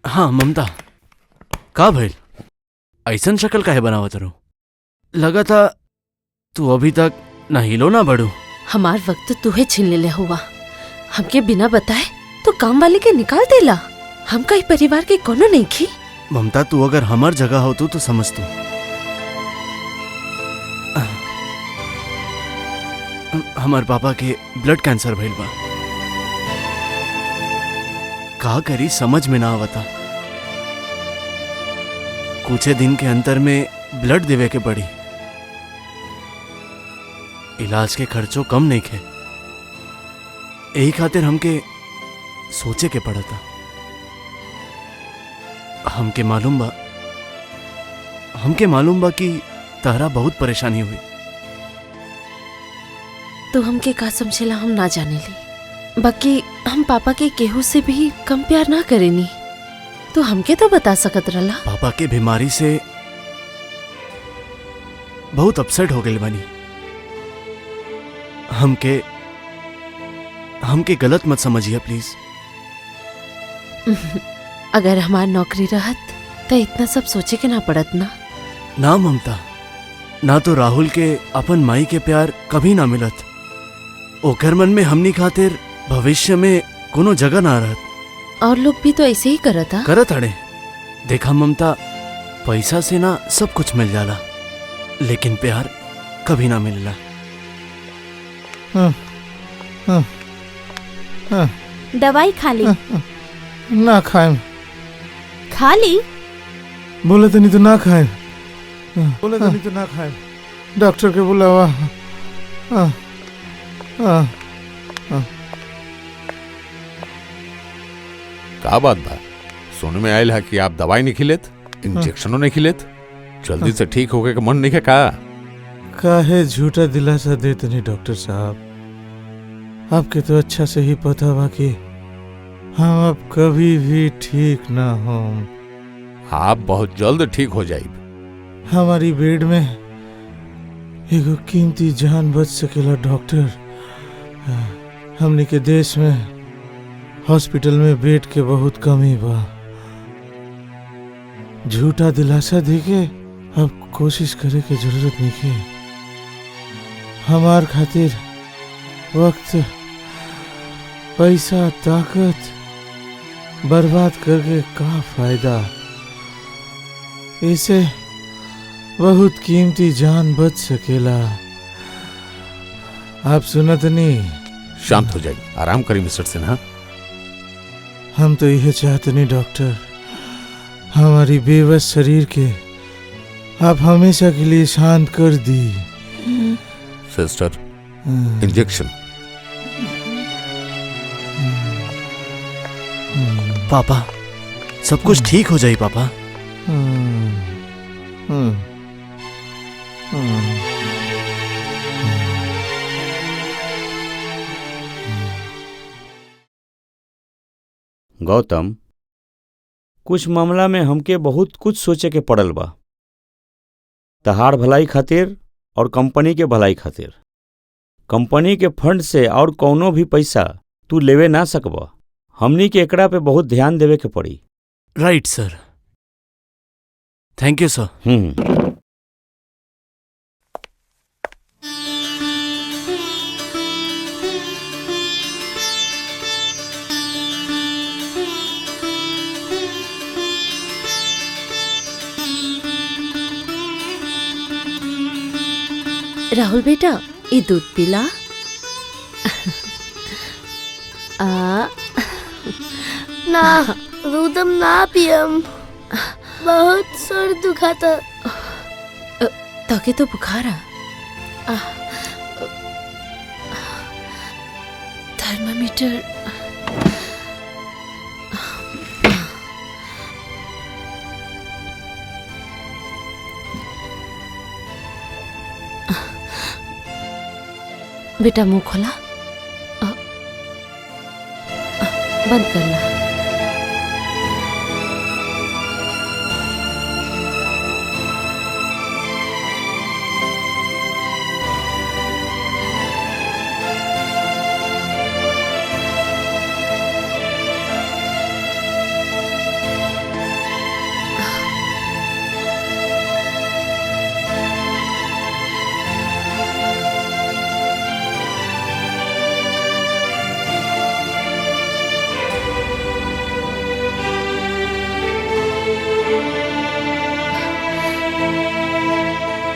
हाँ ममता, का भइल? ऐसन शक्ल काहे बनावत रहो? लगा था तू अभी तक ना हिलो ना बढ़ू। हमार वक्त तुहे छीन ले हुआ। हमके बिना बताए तो काम वाले के निकाल देला। हम कई परिवार के कोनो नहीं खी। ममता तू अगर हमार जगह हो तो समझ तू। हमार पापा के ब्लड कैंसर भइल बा। का करी समझ में ना आवता। कुछ दिन के अंतर में ब्लड देवे के पड़ी। इलाज के खर्चों कम नहीं खे। यही खातिर हमके सोचे के पड़ा था। हमके मालूम बा कि तारा बहुत परेशानी हुई। तो हमके का समझेला हम ना जाने ली। बाकी हम पापा के केहू से भी कम प्यार ना करेनी। तो हमके तो बता सकत रहला। पापा के बीमारी से बहुत अपसेट हो गई बनी। हमके गलत मत समझिए प्लीज। अगर हमार नौकरी रहत तो इतना सब सोचे के ना पड़त ना। ना ममता, ना तो राहुल के अपन माई के प्यार कभी ना मिलत। ओकर मन में हमनी खातिर भविष्य में कोनो जगह ना रहत। और लोग भी तो ऐसे ही करता। करत अड़े। देखा ममता, पैसा से ना सब कुछ मिल जाला, लेकिन प्यार कभी ना मिलला। दवाई खा ली। ना खाएं। खा ली। बोले तो नहीं तो ना खाएं। बोले तो नहीं तो ना खाएं। डॉक्टर के बुलावा। का बात बा? सुन में आयल है कि आप दवाई नहीं खिलेत, इंजेक्शनों नहीं खिलेत। जल्दी से ठीक होके का मन नहीं है का? काहे झूठा दिलासा देते नहीं डॉक्टर साहब। आपके तो अच्छा से ही पता बा कि हम अब कभी भी ठीक ना हों। आप बहुत जल्द ठीक हो जाए। हमारी बेड में एगो कीमती जान बच सकेला डॉक्टर। हमनी के देश में हॉस्पिटल में बेड के बहुत कमी बा। झूठा दिलासा देके अब कोशिश करे के जरूरत नहीं है। हमार खातिर वक्त, पैसा, ताकत बर्बाद करके का फायदा। इसे बहुत कीमती जान बच सकेला। आप सुनत नहीं? शांत हो जाइए, आराम करिए मिस्टर सिन्हा। हम तो यह चाहते नहीं डॉक्टर, हमारी बेबस शरीर के आप हमेशा के लिए शांत कर दी। Sister, injection. पापा, सब कुछ ठीक हो जाए पापा। गौतम, कुछ मामला में हमके बहुत कुछ सोचे के पड़ल बा। तहार भलाई खातिर और कंपनी के भलाई खातिर। कंपनी के फंड से और कौनो भी पैसा तू लेवे ना सकबा। हमनी के एकरा पे बहुत ध्यान देवे के पड़ी। राइट सर, थैंक यू सर। राहुल बेटा, ये दूध पिला। ना दूधम ना पियम, बहुत सर दुखाता। ताके तो बुखार आ। थर्मामीटर। बेटा मुंह खोला, बंद कर ला।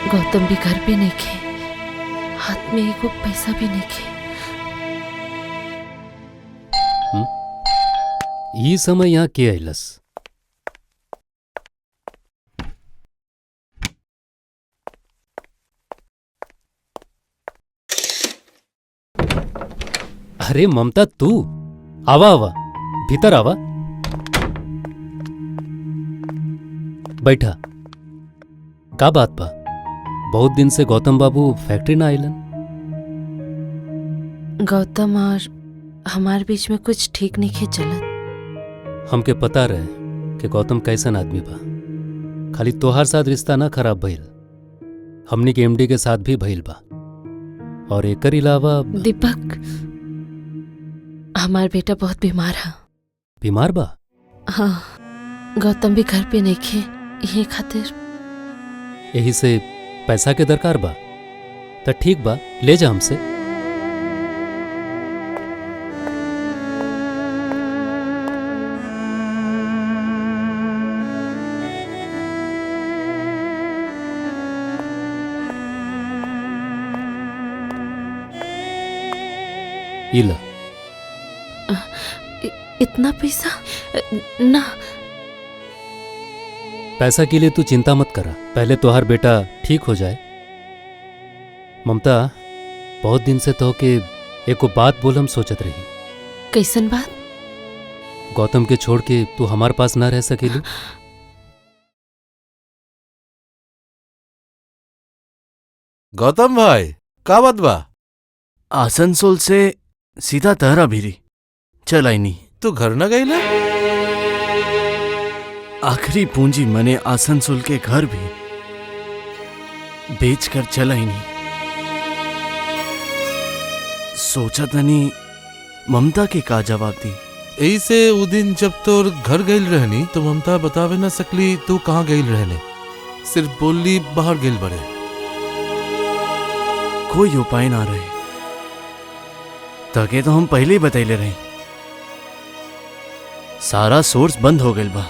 गौतम भी घर पे नहीं खे, हाथ में एगो पैसा भी नहीं खे। ये समय यहाँ के आइलस? अरे ममता, तू आवा आवा, भीतर आवा, बैठा। का बात बा? बहुत दिन से गौतम बाबू फैक्ट्री ना आइलन। गौतम और हमारे बीच में कुछ ठीक नहीं खे चलत। हमके पता रहे कि गौतम कैसन आदमी बा। खाली तोहार साथ रिश्ता ना खराब भइल, हमनी के एमडी के साथ भी भइल बा। और एकर अलावा दीपक, हमार बेटा बहुत बीमार है। बीमार बा? हाँ, गौतम भी घर पे नहीं खे, यही खातिर। यही से पैसा के दरकार बा? तो ठीक बा, ले जा हमसे। इला। इतना पैसा ना। पैसा के लिए तू चिंता मत करा, पहले तोहार बेटा ठीक हो जाए। ममता, बहुत दिन से तो के एको बात बोलम सोचत रही। कैसन बात? गौतम के छोड़ के तू हमारे पास ना रह सकेली? गौतम भाई, का बात बा? आसनसोल से सीधा तहरा भीरी चल आई नहीं। तो घर न गई ना? आखिरी पूंजी मने आसनसोल के घर भी बेच कर चला ही नहीं। सोचा तनी ममता के का जवाब दी। यही से वो दिन जब तोर घर गई रहनी तो ममता बतावे न सकली तू कहाँ गई रहने, सिर्फ बोली बाहर गई बड़े। कोई उपाय ना रहे तके तो हम पहले ही बतैले रही। सारा सोर्स बंद हो गई बा,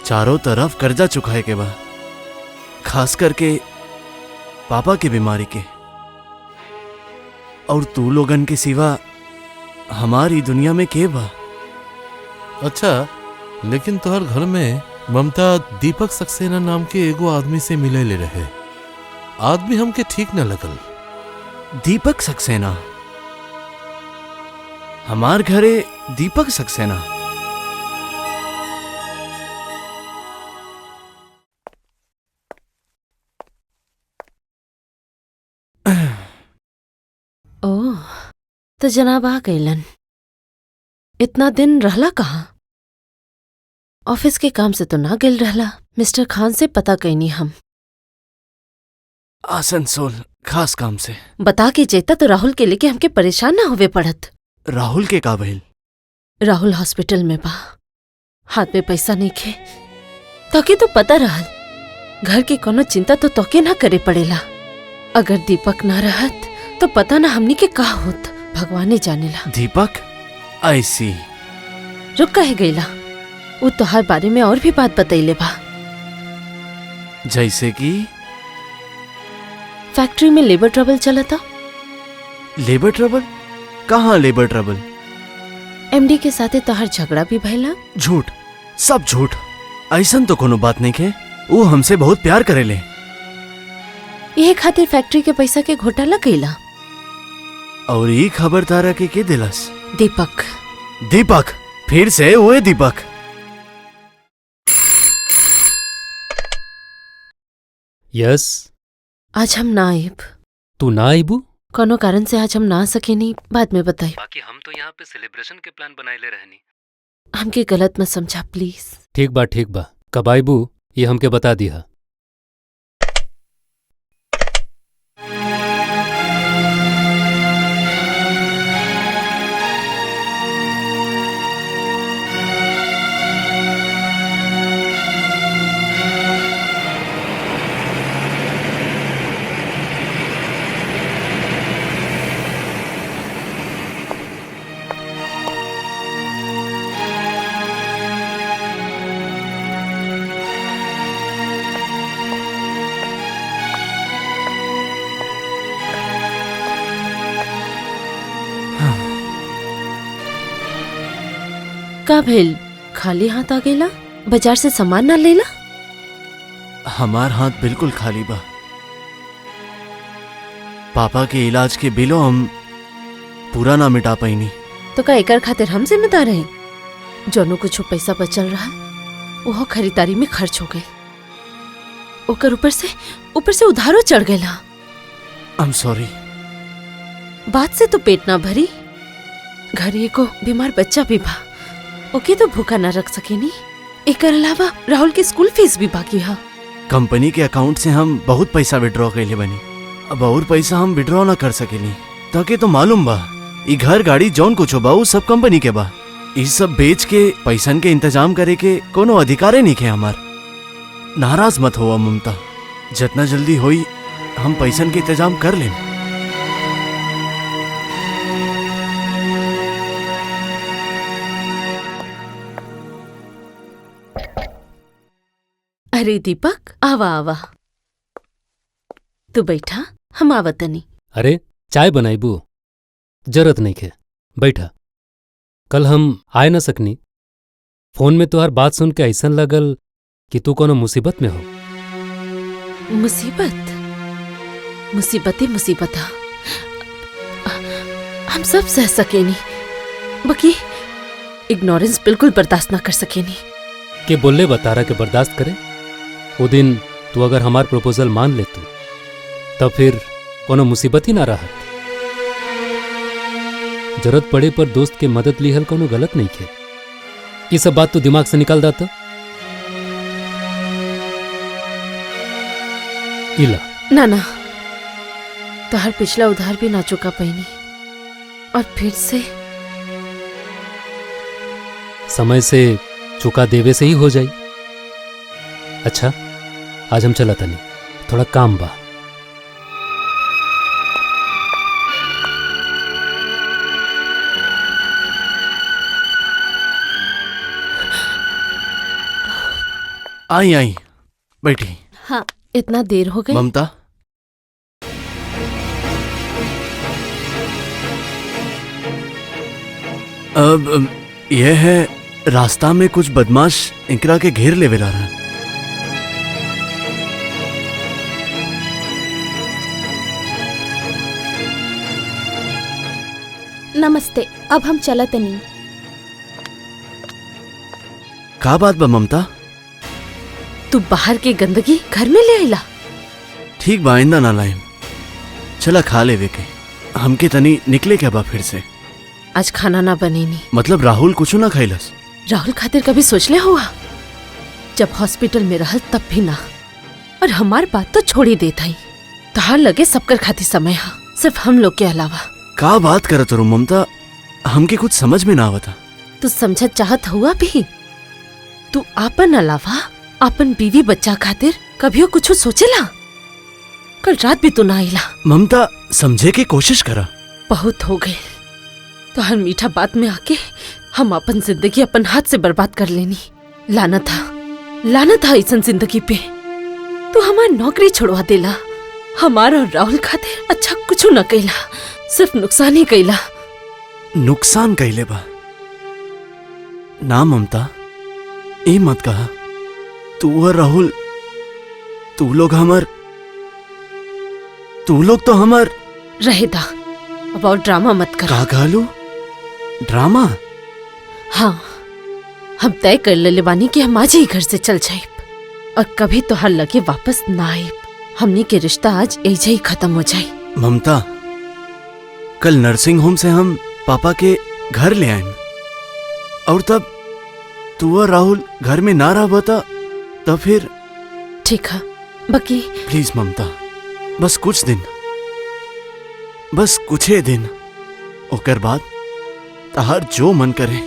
चारों तरफ कर्जा चुकाए के बा, खास करके पापा की बीमारी के। और तू लोगन के सिवा हमारी दुनिया में के बा। अच्छा, लेकिन तोहर घर में ममता दीपक सक्सेना नाम के एगो आदमी से मिले ले रहे। आदमी हमके ठीक न लगल। दीपक सक्सेना? हमार घरे दीपक सक्सेना? ओह, तो जनाब आ गईलन। इतना दिन रहला कहाँ? ऑफिस के काम से तो ना गिल रहला। मिस्टर खान से पता कईनी हम। आसनसोल खास काम से। बता के जेता तो राहुल के लेके हमके परेशान ना होवे पड़त। राहुल के का भइल? राहुल हॉस्पिटल में बा, हाथ में पैसा नहीं खे। ताकि तो पता रहल घर की कोनो चिंता तो तोके ना करे पड़ेला। अगर दीपक ना रहत तो पता ना हमनी के का होत, भगवाने जानेला। दीपक? आई सी। रुक कहे गईला, वो तोहार बारे में और भी बात बतैले बा। जैसे कि फैक्ट्री में लेबर ट्रबल चला था। Labour trouble? कहाँ लेबर ट्रबल? एमडी के साथे तोहार झगड़ा भी भइला। झूठ, सब झूठ। ऐसन तो कोनो बात नहीं के। वो हमसे बहुत प्यार करेले। यह खातिर फैक्ट्री के पैसा के घोटाला कईला। और ये खबर तारा के दिलस? दीपक। दीपक? फिर से वो दीपक? यस। आज हम ना आइब। तू ना आइबू? कोनो कारण से आज हम ना सके नहीं, बाद में बताई। बाकी हम तो यहाँ पे सेलिब्रेशन के प्लान बनाए रहनी। हमके गलत मत समझा प्लीज। ठीक बा। कब आइबू ये हमके बता दिया। का भेल? खाली हाथ आ गेला? बाजार से सामान ना लेला? हमार हाथ बिल्कुल खाली बा। पापा के इलाज के बिलो हम पूरा ना मिटा पाईनी। तो का एकर खातिर हम जिम्मेदार रहे? जोनो कुछ पैसा बचल रहा वो खरीदारी में खर्च हो गए। ओकर ऊपर से उधारो चढ़ गया। I'm sorry। बात से तो पेट ना भरी, घर एको बीमार बच्चा भी बा, ओके तो भूखा ना रख सकेनी। एकर अलावा राहुल के स्कूल फीस भी बाकी है। कंपनी के अकाउंट से हम बहुत पैसा विड्रॉ कैले बनी। अब और पैसा हम विड्रॉ ना कर सकेली। ताकि तो मालूम बा ई घर गाड़ी जौन कुछ बा उ सब कंपनी के बा। ई सब बेच के पैसन के इंतजाम करे के कोनो अधिकारे नहीं के हमार। नाराज मत हो ममता, जितना जल्दी होई हम पैसन के इंतजाम कर लें। अरे दीपक, आवा आवा। तू बैठा, हम आवतनी। अरे चाय बनाईबू? जरूरत नहीं खे, बैठा। कल हम आए न सकनी। फोन में तुहार बात सुन के ऐसन लगल कि तू कोनो मुसीबत में हो। मुसीबत? मुसीबत हम सब सह सकेनी, बाकी इग्नोरेंस बिल्कुल बर्दाश्त ना कर सकेनी। के बोले बतारा के बर्दाश्त करे? वो दिन तू अगर हमार प्रपोजल मान ले तब फिर कोनो मुसीबत ही ना रहा। जरूरत पड़े पर दोस्त के मदद लिहल कोनो गलत नहीं खे। ये सब बात तो दिमाग से निकाल दाता। इला ना ना, तोहर पिछला उधार भी ना चुका पैनी और फिर से समय से चुका देवे से ही हो जाई। अच्छा आज हम चला तनी, थोड़ा काम बा। आई आई बैठी। हाँ, इतना देर हो गई। ममता अब यह है, रास्ता में कुछ बदमाश इंकरा के घेर लेवे ला रहा है। नमस्ते, अब हम चलत नहीं। का बात बा ममता? तू बाहर की गंदगी घर में ले आइला। ठीक बा, आइंदा ना लाइम। चला खा लेवे के, हमके तनी निकले क्या बा फिर से? आज खाना ना बने नहीं। मतलब राहुल कुछ ना खाइलस? राहुल खातिर कभी सोचले हुआ? जब हॉस्पिटल में रहल तब भी ना। और हमार बात तो छोड़ी देता ही। तहार लगे सबकर खातिर समय हा, सिर्फ हम लोग के अलावा। का बात करत रो ममता? हमके कुछ समझ में ना आवता। तू समझत चाहत हुआ भी? तू आपन अलावा अपन बीवी बच्चा खातिर कभियो कुछ सोचेला? कल रात भी तू ना आइला। ममता समझे की कोशिश करा। बहुत हो गए। तो हर मीठा बात में आके हम अपन जिंदगी अपन हाथ से बर्बाद कर लेनी। लानत था ऐसन जिंदगी पे। तू हमार नौकरी छुड़वा देला। हमार और राहुल खातिर अच्छा कुछ न कैला, सिर्फ नुकसान ही कैला। नुकसान कैले बा ना ममता, ए मत कहा। तू और राहुल, तू लोग तो हमार रहेदा। अब और ड्रामा मत कर। का कहलू? ड्रामा? हाँ, हम तय कर ले बानी कि हम आज ही घर से चल जाइब और कभी तो हर लगे वापस ना आइब। हमनी के रिश्ता आज ऐसे ही खत्म हो जाए। ममता, कल नर्सिंग होम से हम पापा के घर ले आए और तब तू और राहुल घर में ना रह बता, तब फिर ठीक है बाकी। प्लीज ममता, बस कुछ दिन, बस कुछ ही दिन, ओकर बाद तहार जो मन करे।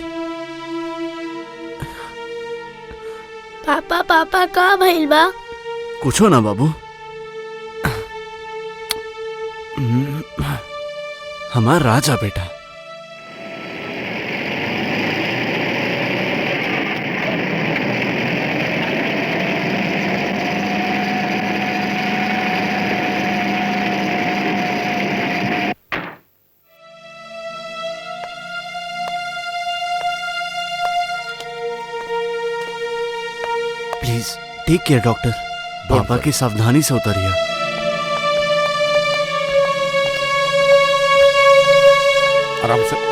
पापा पापा का भइल बा? कुछो ना बाबू, हमार राजा बेटा। Please take care doctor. पापा की सावधानी से उतरिए। आराम से।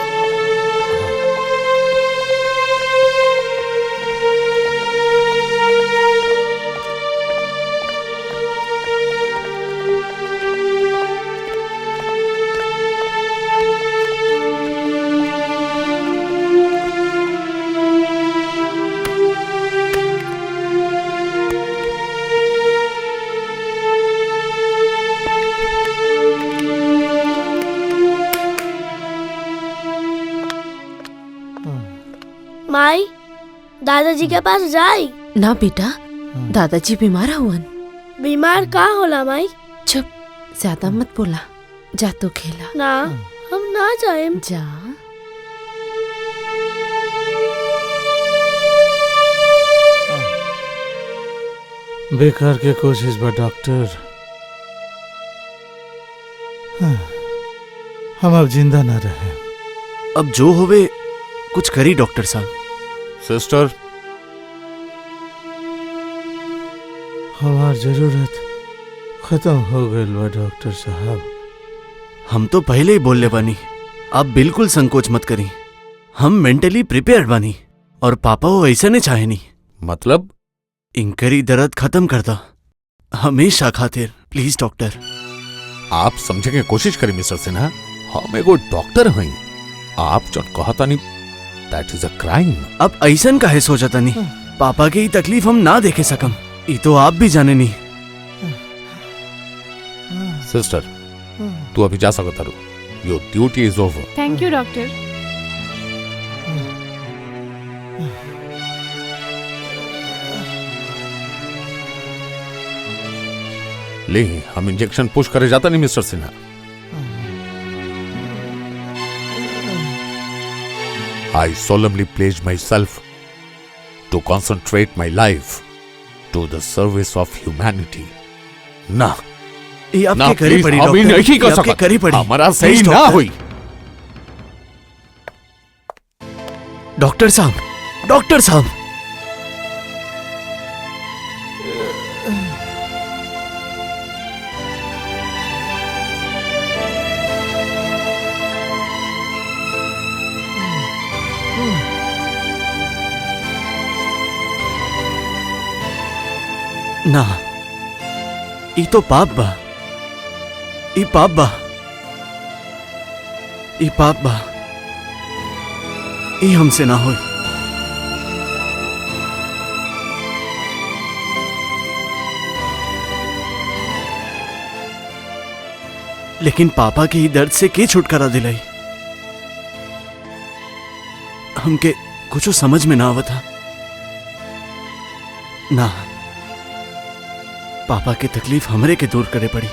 माई, दादाजी के पास जाई? ना बेटा, दादाजी बीमार हुआ। बीमार का होला माई? चुप, ज्यादा मत बोला। जा तो खेला। ना, हम ना जाएम। जा। बेकार के कोशिश बा डॉक्टर। हम अब जिंदा ना रहे। अब जो होवे कुछ करी डॉक्टर साहब। सिस्टर, हमार जरूरत खत्म हो गई बा डॉक्टर साहब। हम तो पहले ही बोलले बानी, आप बिल्कुल संकोच मत करी। हम मेंटली प्रिपेयर्ड बानी और पापा वो ऐसा नहीं चाहे नहीं। मतलब इंकरी दर्द खत्म कर दा हमेशा खातिर। Please doctor. आप समझे के कोशिश करें मिस्टर सिन्हा, हम एगो डॉक्टर हई। आप जो कहता नहीं दैट इज अ क्राइम। अब ऐसन काहे सोचता नहीं? पापा के ही तकलीफ हम ना देखे सकम, ये तो आप भी जाने नहीं। सिस्टर तू अभी जा सकता रू, your duty is over. Thank you doctor. ले हम इंजेक्शन पुश करे जाता नहीं mister Sinha. I solemnly pledge myself to concentrate my life to the service of humanity. ना ये आपके करी पड़ी अभी डॉक्टर, नहीं कर ये आपके सकता, करी पड़ी। हमारा सही प्लीज ना डॉक्टर। हुई। डॉक्टर साहब, डॉक्टर साहब, ना ई तो पाप बा, ई पाप बा, ई पाप बा, ई हमसे ना होई। लेकिन पापा के ही दर्द से के छुटकारा दिलाई? हमके कुछ समझ में ना आवता। ना, पापा की तकलीफ हमरे के दूर करे पड़ी।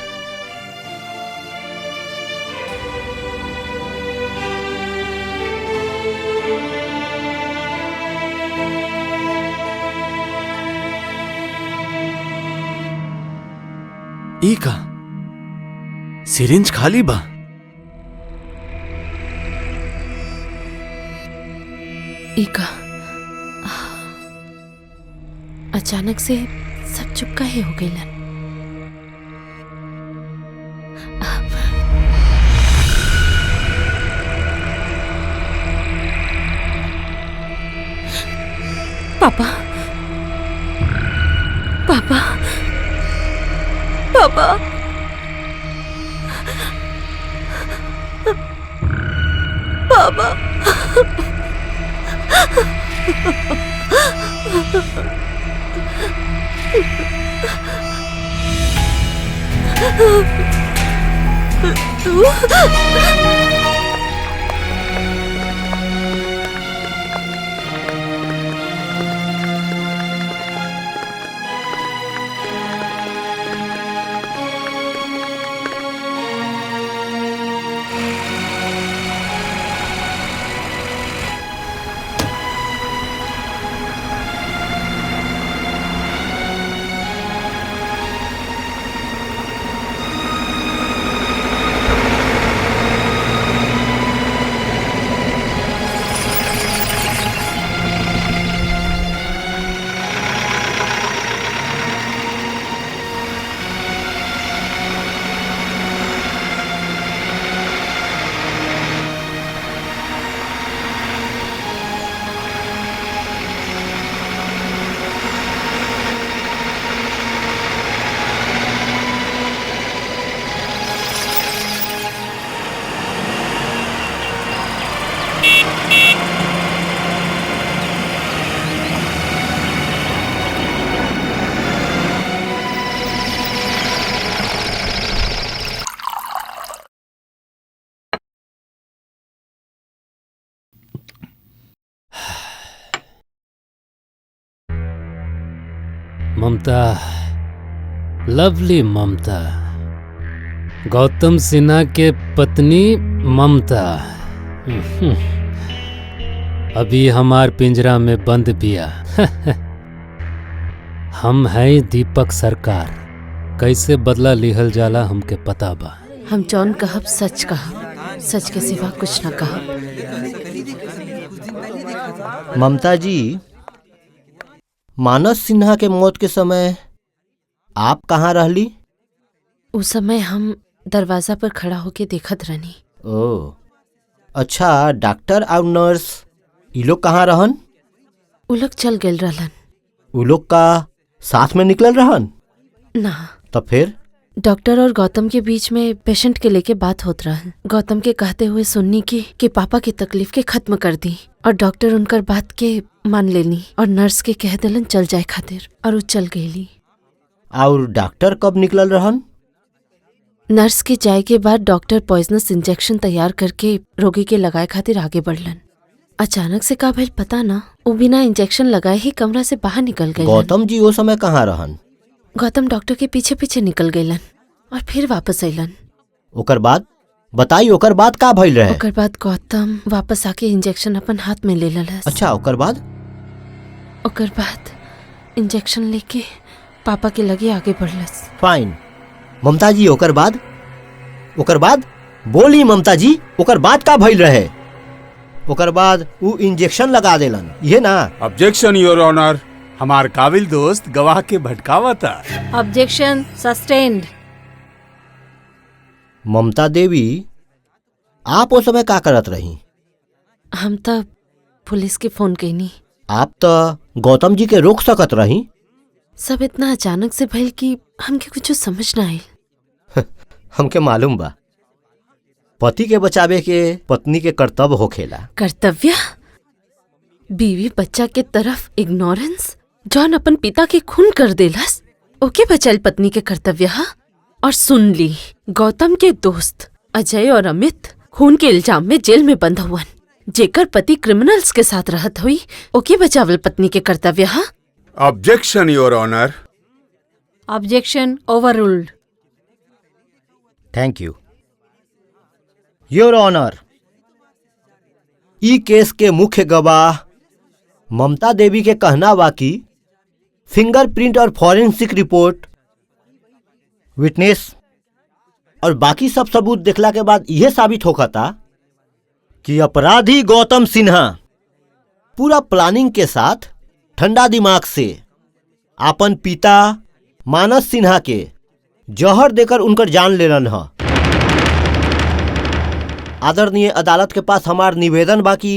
ई का सिरिंज खाली बा। इका अचानक से सब चुप काहे हो गइलन? पापा, पापा, पापा, पापा, ममता, लवली ममता, गौतम सिन्हा के पत्नी ममता अभी हमार पिंजरा में बंद बिया। हम हैं दीपक सरकार, कैसे बदला लिहल जाला हमके पता बा। हम जौन कहब सच कहब, सच के सिवा कुछ न कहब। ममता जी, मानस सिन्हा के मौत के समय आप कहाँ रहली? उस समय हम दरवाजा पर खड़ा होके देखत रहनी। ओ अच्छा, डॉक्टर और नर्स ये लोग कहाँ रहन? उ लोग चल गए रहलन। उ लोग का साथ में निकलल रहन? ना। तो फिर डॉक्टर और गौतम के बीच में पेशेंट के लेके बात होत रहा है। गौतम के कहते हुए सुननी कि पापा की तकलीफ के खत्म कर दी और डॉक्टर उनकर बात के मान लेनी और नर्स के कह दिलन चल जाए खातिर और वो चल गईली। और डॉक्टर कब निकलल रहन? नर्स के जाए के बाद डॉक्टर पॉइजनस इंजेक्शन तैयार करके रोगी के लगाए खातिर आगे बढ़लन। अचानक से का भइल पता ना, वो बिना इंजेक्शन लगाए ही कमरा से बाहर निकल गए। गौतम जी वो समय कहाँ रहन? गौतम डॉक्टर के पीछे पीछे निकल गईलन और फिर वापस अइलन। ओकर बाद बताई, ओकर बाद का भइल रहे? ओकर बाद गौतम वापस आके इंजेक्शन अपन हाथ में ले ललस। अच्छा, ओकर बाद? ओकर बाद इंजेक्शन लेके पापा के लगे आगे बढ़लस। फाइन। ममता जी ओकर बाद? ओकर बाद बोली ममता जी, ओकर बाद का भइल रहे? ओकर बाद वो इंजेक्शन लगा देलन, ये ना? ऑब्जेक्शन योर ऑनर, हमार काबिल दोस्त गवाह के भटकावा था। Objection sustained. ममता देवी, आप उस समय का करत रही? हम तो पुलिस के फोन कईनी। आप तो गौतम जी के रोक सकत रही। सब इतना अचानक से भइल कि हमके कुछ समझ ना आइल। हमके मालूम बा, पति के बचावे के पत्नी के कर्तव्य होखेला। कर्तव्य? बीवी बच्चा के तरफ इग्नोरेंस, जौन अपन पिता के खून कर देलस, ओके बचाइल पत्नी के कर्तव्य हा? और सुन ली, गौतम के दोस्त अजय और अमित खून के इल्जाम में जेल में बंद हुआ, जेकर पति क्रिमिनल्स के साथ रहत हुई, ओके बचावल पत्नी के कर्तव्य हा? Objection your honour. Objection overruled. Thank you your honour. ई केस के मुख्य गवाह ममता देवी के कहना बा कि फिंगरप्रिंट और फॉरेंसिक रिपोर्ट, विटनेस और बाकी सब सबूत देखला के बाद यह साबित होता कि अपराधी गौतम सिन्हा पूरा प्लानिंग के साथ ठंडा दिमाग से आपन पिता मानस सिन्हा के जहर देकर उनकर जान लेलन ह। आदरणीय अदालत के पास हमार निवेदन बा कि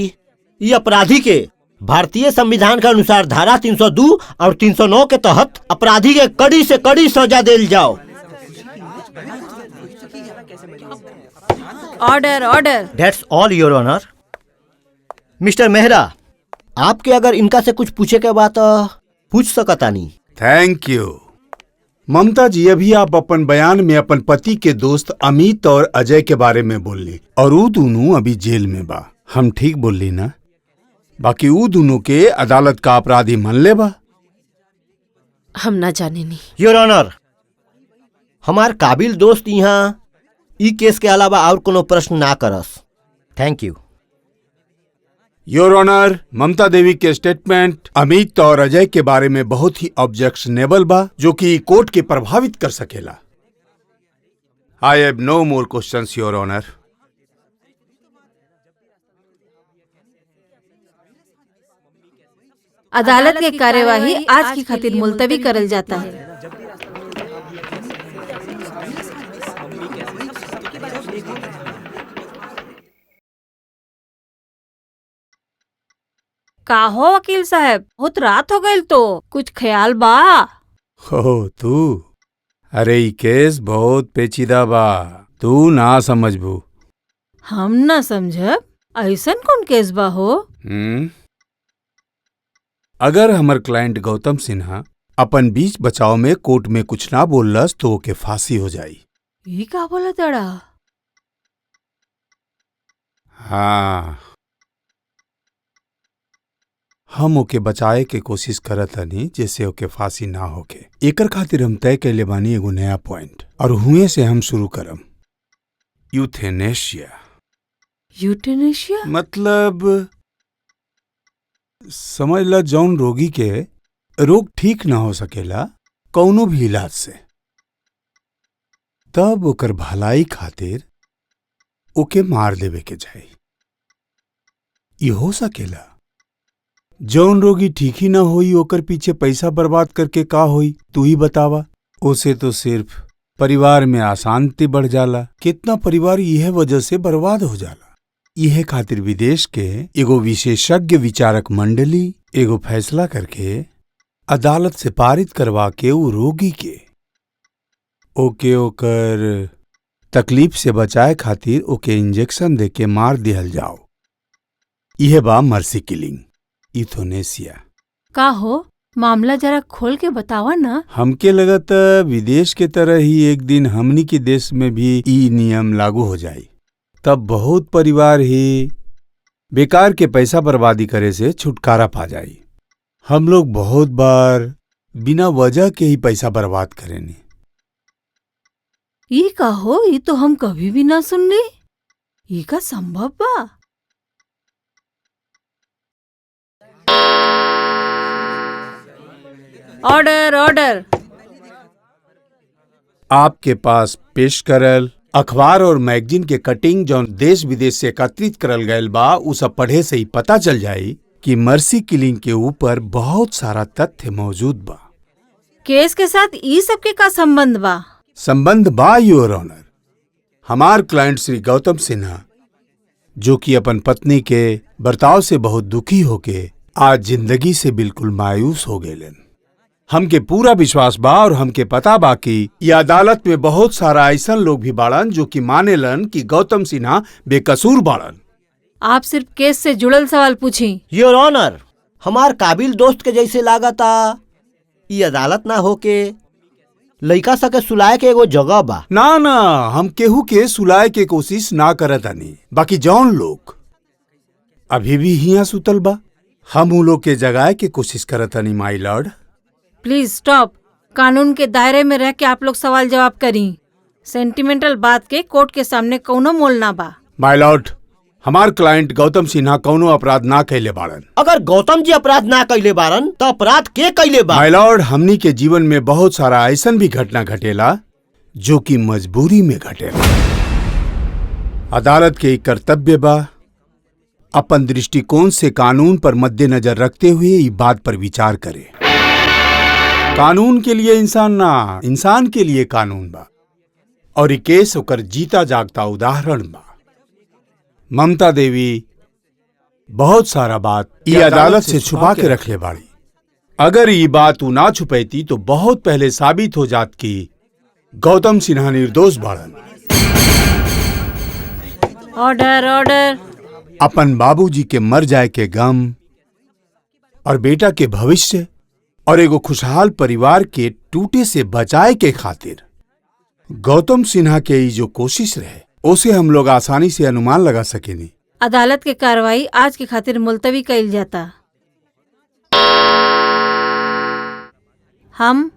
ये अपराधी के भारतीय संविधान के अनुसार धारा 302 और 309 के तहत अपराधी के कड़ी से कड़ी सजा देल जाओ। Order order. That's all your honour. Mister Mehra, आपके अगर इनका से कुछ पूछे के बात पूछ सकता नहीं। Thank you. ममता जी, अभी आप अपन बयान में अपन पति के दोस्त अमित और अजय के बारे में बोलली और वो दोनों अभी जेल में बा। हम ठीक बोलली ना? बाकी वो दोनों के अदालत का अपराधी मान ले बा। हम ना जाने नहीं। योर ऑनर, हमार काबिल दोस्त यहाँ ई केस के अलावा और कोनो प्रश्न ना करस। Thank you your honour. Mamta Devi के स्टेटमेंट अमित और अजय के बारे में बहुत ही ऑब्जेक्शनेबल बा, जो कि कोर्ट के प्रभावित कर सकेला। I have no more questions your honour. अदालत के कार्यवाही आज की खातिर मुलतवी करल जाता है। का हो वकील साहब, बहुत रात हो गई तो कुछ ख्याल बा? हो तू, अरे ई केस बहुत पेचीदा बा, तू ना समझबू। हम ना समझब? ऐसन कौन केस बा हो? अगर हमर क्लाइंट गौतम सिन्हा अपन बीच बचाव में कोर्ट में कुछ ना बोलस तो ओके फांसी हो जाई। ई का बोला तड़ा? हाँ, हम ओके बचाए के कोशिश करत हनी जैसे ओके फांसी ना होके। एकर खातिर हम तय कैले बानी एगो नया पॉइंट, और हुए से हम शुरू करम। यूथेनेशिया। यूथेनेशिया मतलब समझ ला, जौन रोगी के रोग ठीक ना हो सकेला कौनो भी इलाज से, तब ओकर भलाई खातिर ओके मार देवे के जाई। ये हो सकेला। जौन रोगी ठीक ही ना होई ओकर पीछे पैसा बर्बाद करके का होई, तू ही बतावा। उसे तो सिर्फ परिवार में अशांति बढ़ जाला। कितना परिवार यह वजह से बर्बाद हो जाला। यह खातिर विदेश के एगो विशेषज्ञ विचारक मंडली एगो फैसला करके अदालत से पारित करवा के वो रोगी के ओके ओकर तकलीफ से बचाए खातिर ओके इंजेक्शन दे के मार दिहल जाओ। यह बा मर्सी किलिंग यूथनेसिया। का हो मामला जरा खोल के बतावा ना। हमके लगत विदेश के तरह ही एक दिन हमनी के देश में भी ई नियम लागू हो जाई, तब बहुत परिवार ही बेकार के पैसा बर्बादी करे से छुटकारा पा जाई। हम लोग बहुत बार बिना वजह के ही पैसा बर्बाद करेनी। ई का हो, ई तो हम कभी भी ना सुननी। ई का संभव बा? Order order. आपके पास पेश करल अखबार और मैगजीन के कटिंग जौन देश विदेश से एकत्रित करल गयल बा, उ सब पढ़े से ही पता चल जाई कि मर्सी किलिंग के ऊपर बहुत सारा तथ्य मौजूद बा। केस के साथ ई सब के का संबंध बा? संबंध बा योर ऑनर। हमार क्लाइंट श्री गौतम सिन्हा, जो कि अपन पत्नी के बर्ताव से बहुत दुखी होके आज जिंदगी से बिल्कुल मायूस हो गए। हमके पूरा विश्वास बा और हमके पता बा कि ये अदालत में बहुत सारा ऐसा लोग भी बाड़न जो कि मानेलन कि गौतम सिन्हा बेकसूर बाड़न। आप सिर्फ केस से जुड़ल सवाल पूछी। योर ऑनर, हमार काबिल दोस्त के जैसे लागता ये अदालत ना होके लइका सा के सुलाए के एगो जगह बा। ना ना, हम केहू के सुलाए के कोशिश ना करत हनी। बाकी जौन लोग अभी भी हिया सुतल बा, हम उ लोग के जगाए के कोशिश करत हनी माय लॉर्ड। Please stop. कानून के दायरे में रह के आप लोग सवाल जवाब करी। सेंटिमेंटल बात के कोर्ट के सामने कौनो मोल ना बा। माय लॉर्ड, हमार क्लाइंट गौतम सिन्हा कौनो अपराध ना कैले बाड़न। अगर गौतम जी अपराध ना कैले बारन तो अपराध के कैले बा? माय लॉर्ड, हमनी के जीवन में बहुत सारा ऐसन भी घटना घटेला जो कि मजबूरी में घटेला। अदालत के कर्तव्य बा अपन दृष्टिकोण से कानून पर मद्देनजर रखते हुए इस बात पर विचार करे। कानून के लिए इंसान ना, इंसान के लिए कानून बा, और ये केस ओकर जीता जागता उदाहरण बा। ममता देवी बहुत सारा बात ये अदालत से छुपा के रख ले बाड़ी। अगर ये बात उ ना छुपैती तो बहुत पहले साबित हो जात कि गौतम सिन्हा निर्दोष बाड़न। Order order. अपन बाबूजी के मर जाए के गम और बेटा के भविष्य और एगो खुशहाल परिवार के टूटे से बचाए के खातिर गौतम सिन्हा के ये जो कोशिश रहे, उसे हम लोग आसानी से अनुमान लगा सकेनी। अदालत के कार्रवाई आज के खातिर मुलतवी कइल जाता। हम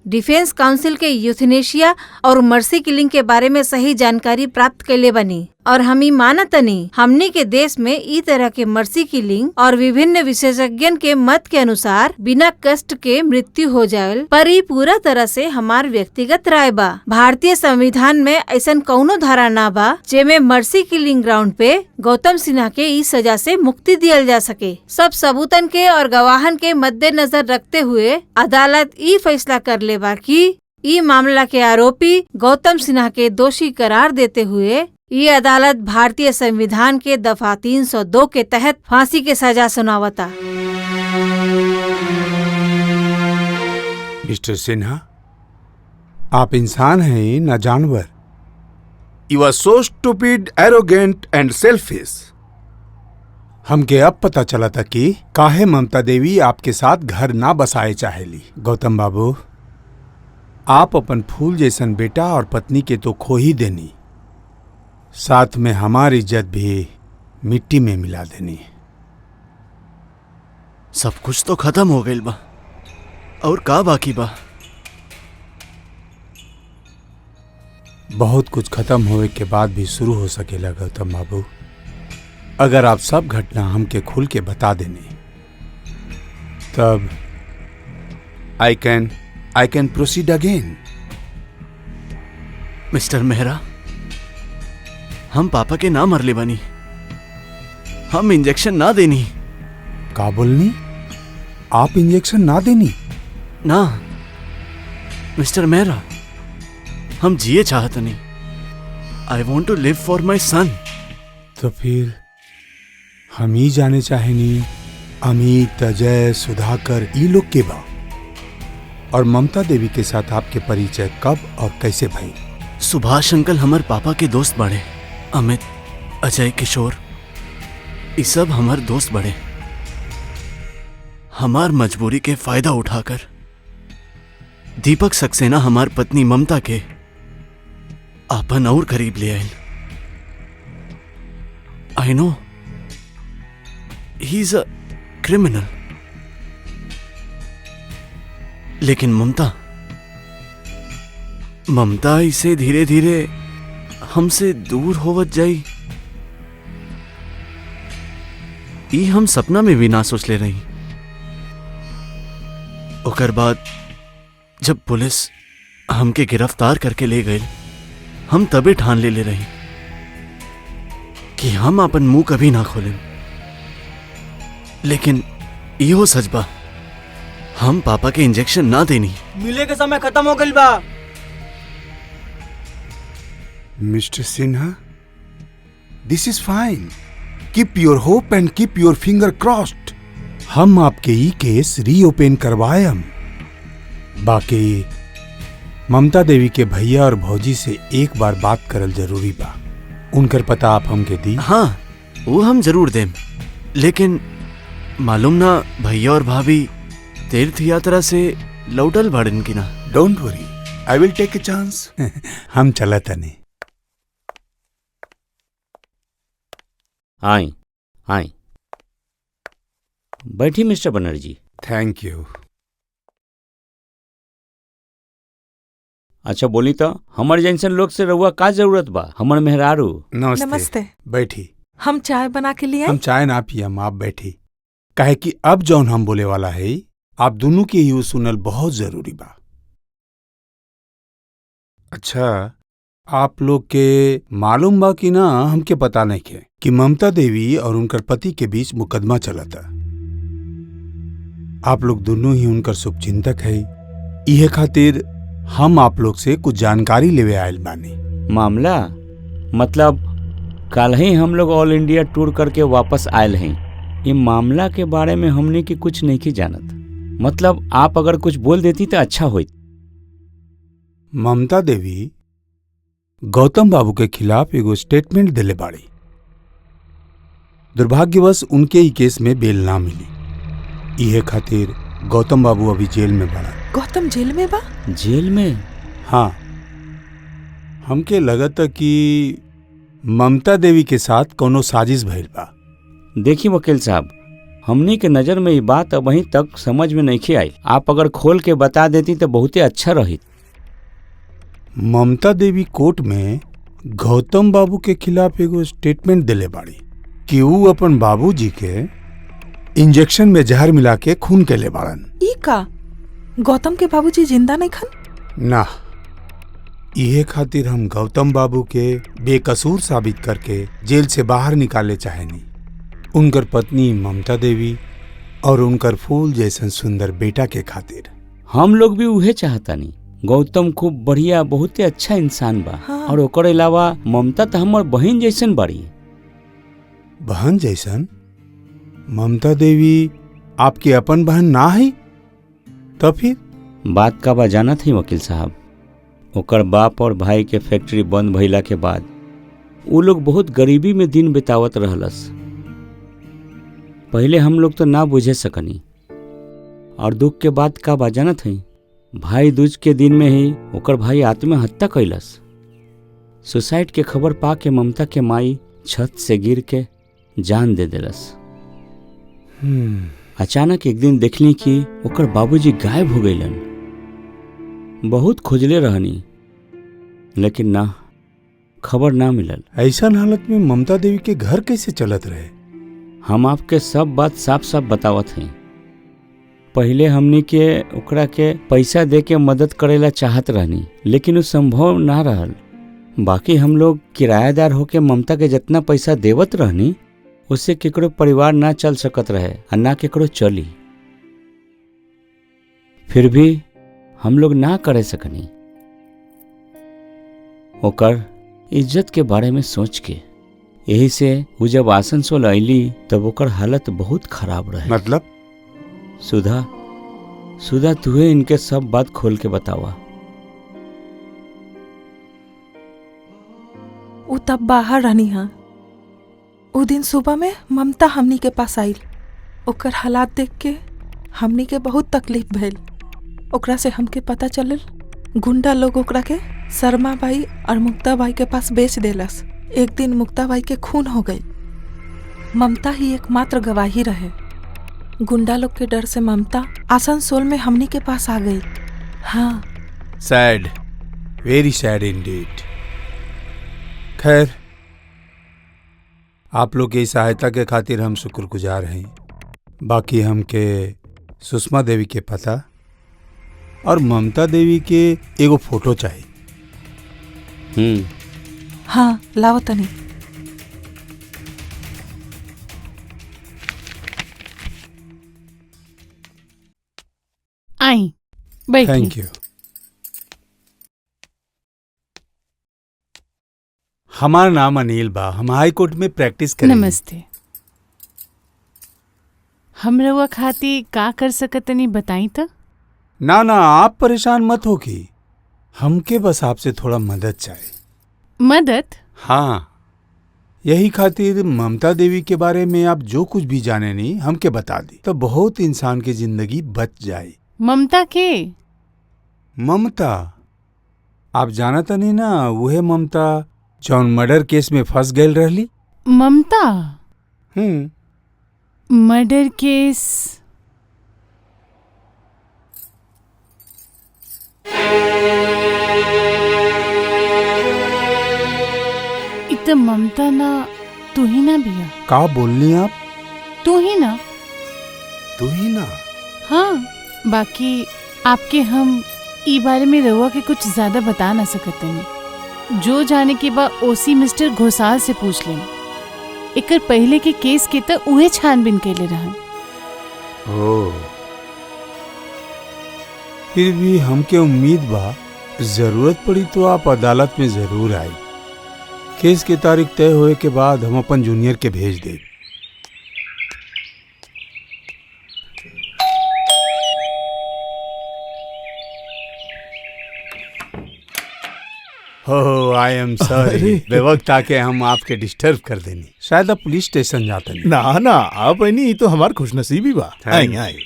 डिफेंस काउंसिल के यूथनेशिया और मर्सी किलिंग के बारे में सही जानकारी प्राप्त कैले बनी और हम ही मानतनी हमनी के देश में ई तरह के मर्सी किलिंग और विभिन्न विशेषज्ञन के मत के अनुसार बिना कष्ट के मृत्यु हो जाए, पर ई पूरा तरह से हमार व्यक्तिगत राय बा। भारतीय संविधान में ऐसा कौनो धारा ना बा जेमे मर्सी किलिंग ग्राउंड पे गौतम सिन्हा के ई सजा से मुक्ति दियल जा सके। सब सबूतन के और गवाहन के मद्देनजर रखते हुए अदालत ई फैसला कर ले बा कि ई मामला के आरोपी गौतम सिन्हा के दोषी करार देते हुए ये अदालत भारतीय संविधान के दफा 302 के तहत फांसी के सजा सुनावता। मिस्टर सिन्हा, आप इंसान हैं न जानवर। You are so stupid, arrogant and selfish. हमके अब पता चला था कि काहे ममता देवी आपके साथ घर ना बसाए चाहेली। गौतम बाबू, आप अपन फूल जैसन बेटा और पत्नी के तो खो ही देनी, साथ में हमारी इज्जत भी मिट्टी में मिला देनी। सब कुछ तो खत्म हो गइल बा, और का बाकी बा? बहुत कुछ खत्म होए के बाद भी शुरू हो सकेला गौतम बाबू, अगर आप सब घटना हमके खुल के बता देने, तब I can proceed again. Mister Mehra, हम पापा के ना मरले बनी, हम इंजेक्शन ना देनी। का बोलनी? आप इंजेक्शन ना देनी? ना मिस्टर मेहरा, हम जिए चाहत नहीं। I want to live for my son. तो फिर हम ही जाने चाहेनी अमित, अजय, सुधाकर ई लोग के बा। और ममता देवी के साथ आपके परिचय कब और कैसे भई? सुभाष अंकल हमार पापा के दोस्त बड़े। अमित, अजय, किशोर, ये सब हमार दोस्त बड़े। हमार मजबूरी के फायदा उठाकर दीपक सक्सेना हमार पत्नी ममता के आपन और करीब ले आए। I know he is a criminal, लेकिन ममता इसे धीरे धीरे हमसे दूर होवत जाई, ई हम सपना में भी ना सोच ले रही। ओकर बाद जब पुलिस हमके गिरफ्तार करके ले गई, हम तबे ठान ले रही कि हम अपन मुंह कभी ना खोलें। लेकिन इहो सच बा, हम पापा के इंजेक्शन ना देनी। मिले के समय खत्म हो गई बा। Mister Sinha, this is fine. Keep your hope and keep your finger crossed. हम आपके ई केस रीओपन करवाए हम। बाकी ममता देवी के भैया और भौजी से एक बार बात करल जरूरी बा। उनकर पता आप हमके दी? हाँ, वो हम जरूर दें, लेकिन मालूम ना भैया और भाभी तीर्थ यात्रा से लौटल बाड़न की ना। Don't worry, I will take a chance. हम चला तने। आई आई बैठी मिस्टर बनर्जी। Thank you. अच्छा बोली तो हमारे जैसन लोग से रहुआ का जरूरत बा? हमर मेहरारू। नमस्ते। बैठी। हम चाय बना के लिए हम चाय ना पियम, आप बैठी। काहे कि अब जौन हम बोले वाला है आप दोनों के ही सुनल बहुत जरूरी बा। अच्छा, आप लोग के मालूम बा कि ना हमके पता नहीं के कि ममता देवी और उनकर पति के बीच मुकदमा चला था। आप लोग दोनों ही उनकर शुभचिंतक है, इहे खातिर हम आप लोग से कुछ जानकारी लेवे आयल बानी। मामला मतलब कल ही हम लोग ऑल इंडिया टूर करके वापस आयल हैं। ये मामला के बारे में हमने की कुछ नहीं की जानत। मतलब आप अगर कुछ बोल देती तो अच्छा होइत। ममता देवी गौतम बाबू के खिलाफ एगो स्टेटमेंट दिले बाड़ी। दुर्भाग्यवश उनके ही केस में बेल ना मिली। इहे खातिर गौतम बाबू अभी जेल में बड़ा। गौतम जेल में बा? जेल में? हाँ, हमके लगत कि ममता देवी के साथ कोनो साजिश भइल बा। देखिए वकील साहब, हमनी के नजर में ये बात अब अभी तक समझ में नहीं आई। आप अगर खोल के बता देती तो बहुत ही अच्छा रही। ममता देवी कोर्ट में गौतम बाबू के खिलाफ एगो स्टेटमेंट दिले बाड़ी कि वो अपन बाबूजी के इंजेक्शन में जहर मिला के खून के ले बाड़न। ई का गौतम के बाबूजी जिंदा नहीं खन? ना, इहे खातिर हम गौतम बाबू के बेकसूर साबित करके जेल से बाहर निकाले चाहेनी। उनकर पत्नी ममता देवी और उनकर फूल जैसन सुंदर बेटा के खातिर। हम लोग भी उहे चाहता नहीं। गौतम खूब बढ़िया, बहुत ही अच्छा इंसान बा। हाँ। और ओकर अलावा ममता तो हमार बहन जैसन बाड़ी। बहन जैसन? ममता देवी आपके अपन बहन ना है? तो फिर बात का बा जाना थी वकील साहब। ओकर बाप और भाई के फैक्ट्री बंद भइला के बाद वो लोग बहुत गरीबी में दिन बितावत रहलस। पहले हम लोग तो ना बुझे सकनी, और दुख के बाद का बा जाना थी। भाई दूज के दिन में ही ओकर भाई आत्महत्या कैलस। सुसाइड के खबर पा के ममता के माई छत से गिर के जान दे देलस। अचानक एक दिन देखली कि ओकर बाबूजी गायब हो गईलन। बहुत खोजले रहनी, लेकिन ना, खबर ना मिलल। ऐसा हालत में ममता देवी के घर कैसे चलत रहे? हम आपके सब बात साफ साफ बतावत हैं। पहले हमनी के ओकरा के पैसा दे के मदद करेला चाहत रहनी, लेकिन वो संभव ना रहल। बाकी हम लोग किराएदार होके ममता के जितना पैसा देवत रहनी, उससे केकरो परिवार ना चल सकत रहे और ना केकरो चली। फिर भी हम लोग ना करे सकनी। ओकर इज्जत के बारे में सोच के, यही से वो जब आसनसोल अली तब ओकर हालत बहुत खराब रहे। मतलब? सुधा तुहे इनके सब बात खोल के बतावा। वो तब बाहर रहनी हा। वो दिन सुबह में ममता हमनी के पास आइल। ओकर हालात देख के हमनी के बहुत तकलीफ भइल। ओकरा से हमके पता चलल गुंडा लोग ओकरा के शर्मा बाई और मुक्ता बाई के पास बेच देलस। एक दिन मुक्ता बाई के खून हो गई। ममता ही एकमात्र गवाही रहे। गुंडा लोग के डर से ममता आसनसोल में हमनी के पास आ गई। हाँ, सैड, वेरी सैड इंडीड। खैर, आप लोग की सहायता के खातिर हम शुक्रगुजार हैं। बाकी हमके सुषमा देवी के पता और ममता देवी के एगो फोटो चाहिए। हाँ, लाओ तनी। आई बैठिए। Thank you. हमारा नाम अनिल बा। हम हाई कोर्ट में प्रैक्टिस करें। नमस्ते। हम रउआ खाती का कर सकतनी बताई त? ना ना, आप परेशान मत हो कि हमके बस आपसे थोड़ा मदद चाहिए। मदद? हाँ, यही खातिर ममता देवी के बारे में आप जो कुछ भी जाने नहीं हमके बता दी तो बहुत इंसान की जिंदगी बच जाए। ममता के? ममता आप जानत नहीं ना, वह ममता जौन मर्डर केस में फंस गई रहली। ममता? मर्डर केस? इत ममता ना तू ही ना भैया? का बोलनी आप? तू ही ना? तू ही ना? हाँ, बाकी आपके हम ई बारे में रउआ के कुछ ज्यादा बता ना सकते नहीं। जो जाने के बाद ओसी मिस्टर घोसाल से पूछ लें। एकर पहले के केस के त उहे छानबीन कैले रहन। ओह, फिर भी हमके उम्मीद बा जरूरत पड़ी तो आप अदालत में जरूर आई। केस की तारीख तय होए के बाद हम अपन जूनियर के भेज दे। हो, आई एम सॉरी। बेवक्त आके हम आपके डिस्टर्ब कर देनी। शायद आप पुलिस स्टेशन जाते नहीं। ना ना, आप नहीं तो हमार खुशनसीबी बा। आई आई।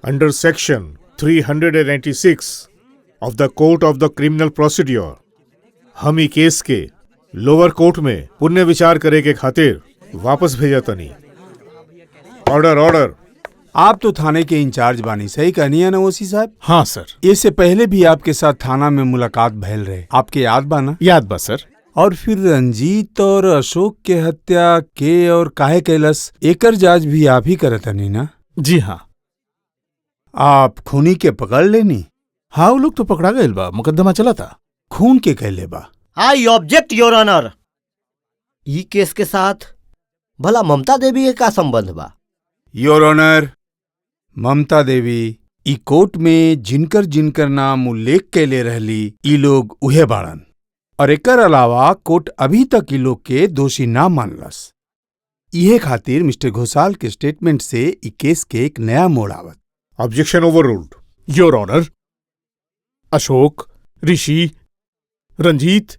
Under Section 386 of the Court of the Criminal Procedure, हम ई केस के लोअर कोर्ट में पुनः विचार करे के खातिर वापस भेजा तनी। Order order. आप तो थाने के इंचार्ज बानी, सही कहनी है ना ओसी साहब? हाँ सर। इससे पहले भी आपके साथ थाना में मुलाकात भैल रहे, आपके याद बा ना? याद बा सर। और फिर रंजीत और अशोक के हत्या के और काहे कैलस एकर जांच भी आप ही करतनी ना? जी हाँ। आप खूनी के पकड़ लेनी? हाँ, वो लोग तो पकड़ा गए बा, मुकदमा चला था। खून के कहले बा? I object your honour. ई केस के साथ भला ममता देवी के का संबंध बा? योर ऑनर, ममता देवी ई कोर्ट में जिनकर जिनकर नाम उल्लेख कैले रहली ई लोग उहे बाड़न और एकर अलावा कोर्ट अभी तक ई लोग के दोषी ना मानलस। इहे खातिर मिस्टर घोसाल के स्टेटमेंट से ई केस के एक नया मोड़ आवत। Objection overruled your honour. Ashok, Rishi, Ranjit,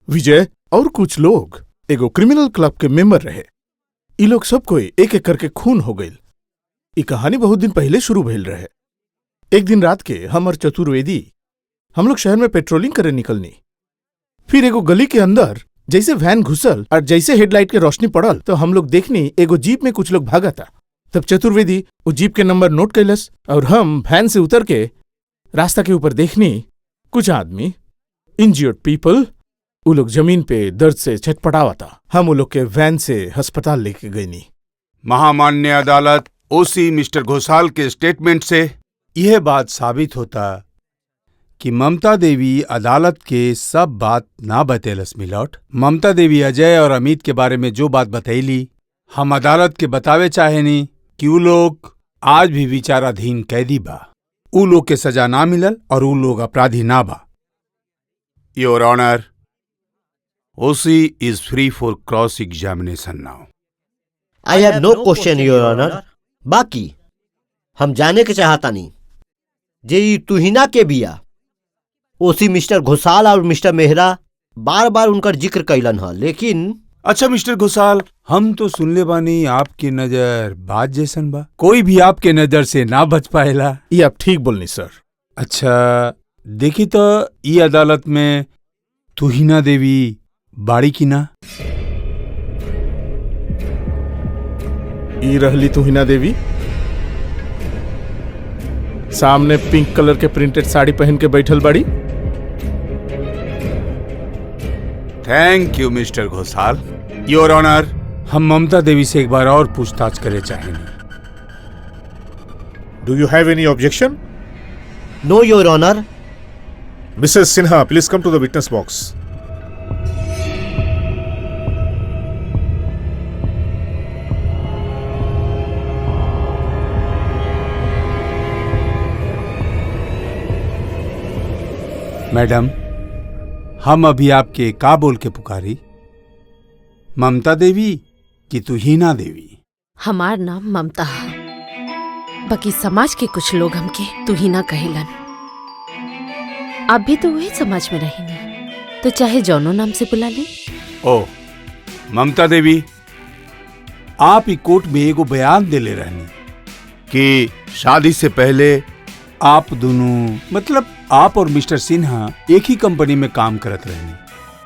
Vijay और कुछ लोग एगो क्रिमिनल क्लब के मेंबर रहे। ई लोग सब कोई एक एक करके खून हो गई। ई कहानी बहुत दिन पहले शुरू भइल रहे। एक दिन रात के हम और चतुर्वेदी हम लोग शहर में पेट्रोलिंग करे निकलनी। फिर एगो गली के अंदर जैसे वैन घुसल और जैसे हेडलाइट के रोशनी पड़ल तो हम लोग देखनी एगो जीप में कुछ लोग भागा था। तब चतुर्वेदी वो जीप के नंबर नोट कैलस और हम वैन से उतर के रास्ता के ऊपर देखनी कुछ आदमी इंजर्ड पीपल, वो लोग जमीन पे दर्द से छटपटावा था। हम वो लोग के वैन से अस्पताल लेके गईनी। महामान्य अदालत, ओसी मिस्टर घोसाल के स्टेटमेंट से यह बात साबित होता कि ममता देवी अदालत के सब बात ना बतेलस मिलौट। ममता देवी अजय और अमित के बारे में जो बात बतैली हम अदालत के बतावे चाहेनी कि उ लोग आज भी विचाराधीन कैदी बा। उ लोग के सजा ना मिलल और उ लोग अपराधी ना बा। Your honour, OC is free for cross examination now. I have no question your honour. बाकी हम जाने के चाहता नहीं जे ई तुहिना के बिया ओसी मिस्टर घोसाल और मिस्टर मेहरा बार बार उनकर जिक्र कैलन है, लेकिन अच्छा मिस्टर घोसाल, हम तो सुनले बानी आपकी नजर बाज जैसन बा, कोई भी आपके नजर से ना बच पाएला। ये आप ठीक बोलनी सर। अच्छा देखी तो ई अदालत में तुहिना देवी बाड़ी की ना? ई रहली तुहिना देवी, सामने पिंक कलर के प्रिंटेड साड़ी पहन के बैठल बड़ी। Thank you mister Ghosal. Your honour, हम ममता देवी से एक बार और पूछताछ करे चाहेंगे। Do you have any objection? No your honour. Mrs Sinha, please come to the witness box. Madam, हम अभी आपके का बोल के पुकारी? ममता देवी कि तुहिना देवी? हमार नाम ममता है, बाकी समाज के कुछ लोग हमके तुहिना कहेलन। आप भी तो वही समाज में रहेंगे, तो चाहे जौनो नाम से बुला ले। ओ ममता देवी, आप ही कोर्ट में एगो बयान देले रहनी कि शादी से पहले आप दोनों, मतलब आप और मिस्टर सिन्हा एक ही कंपनी में काम करत रहनी।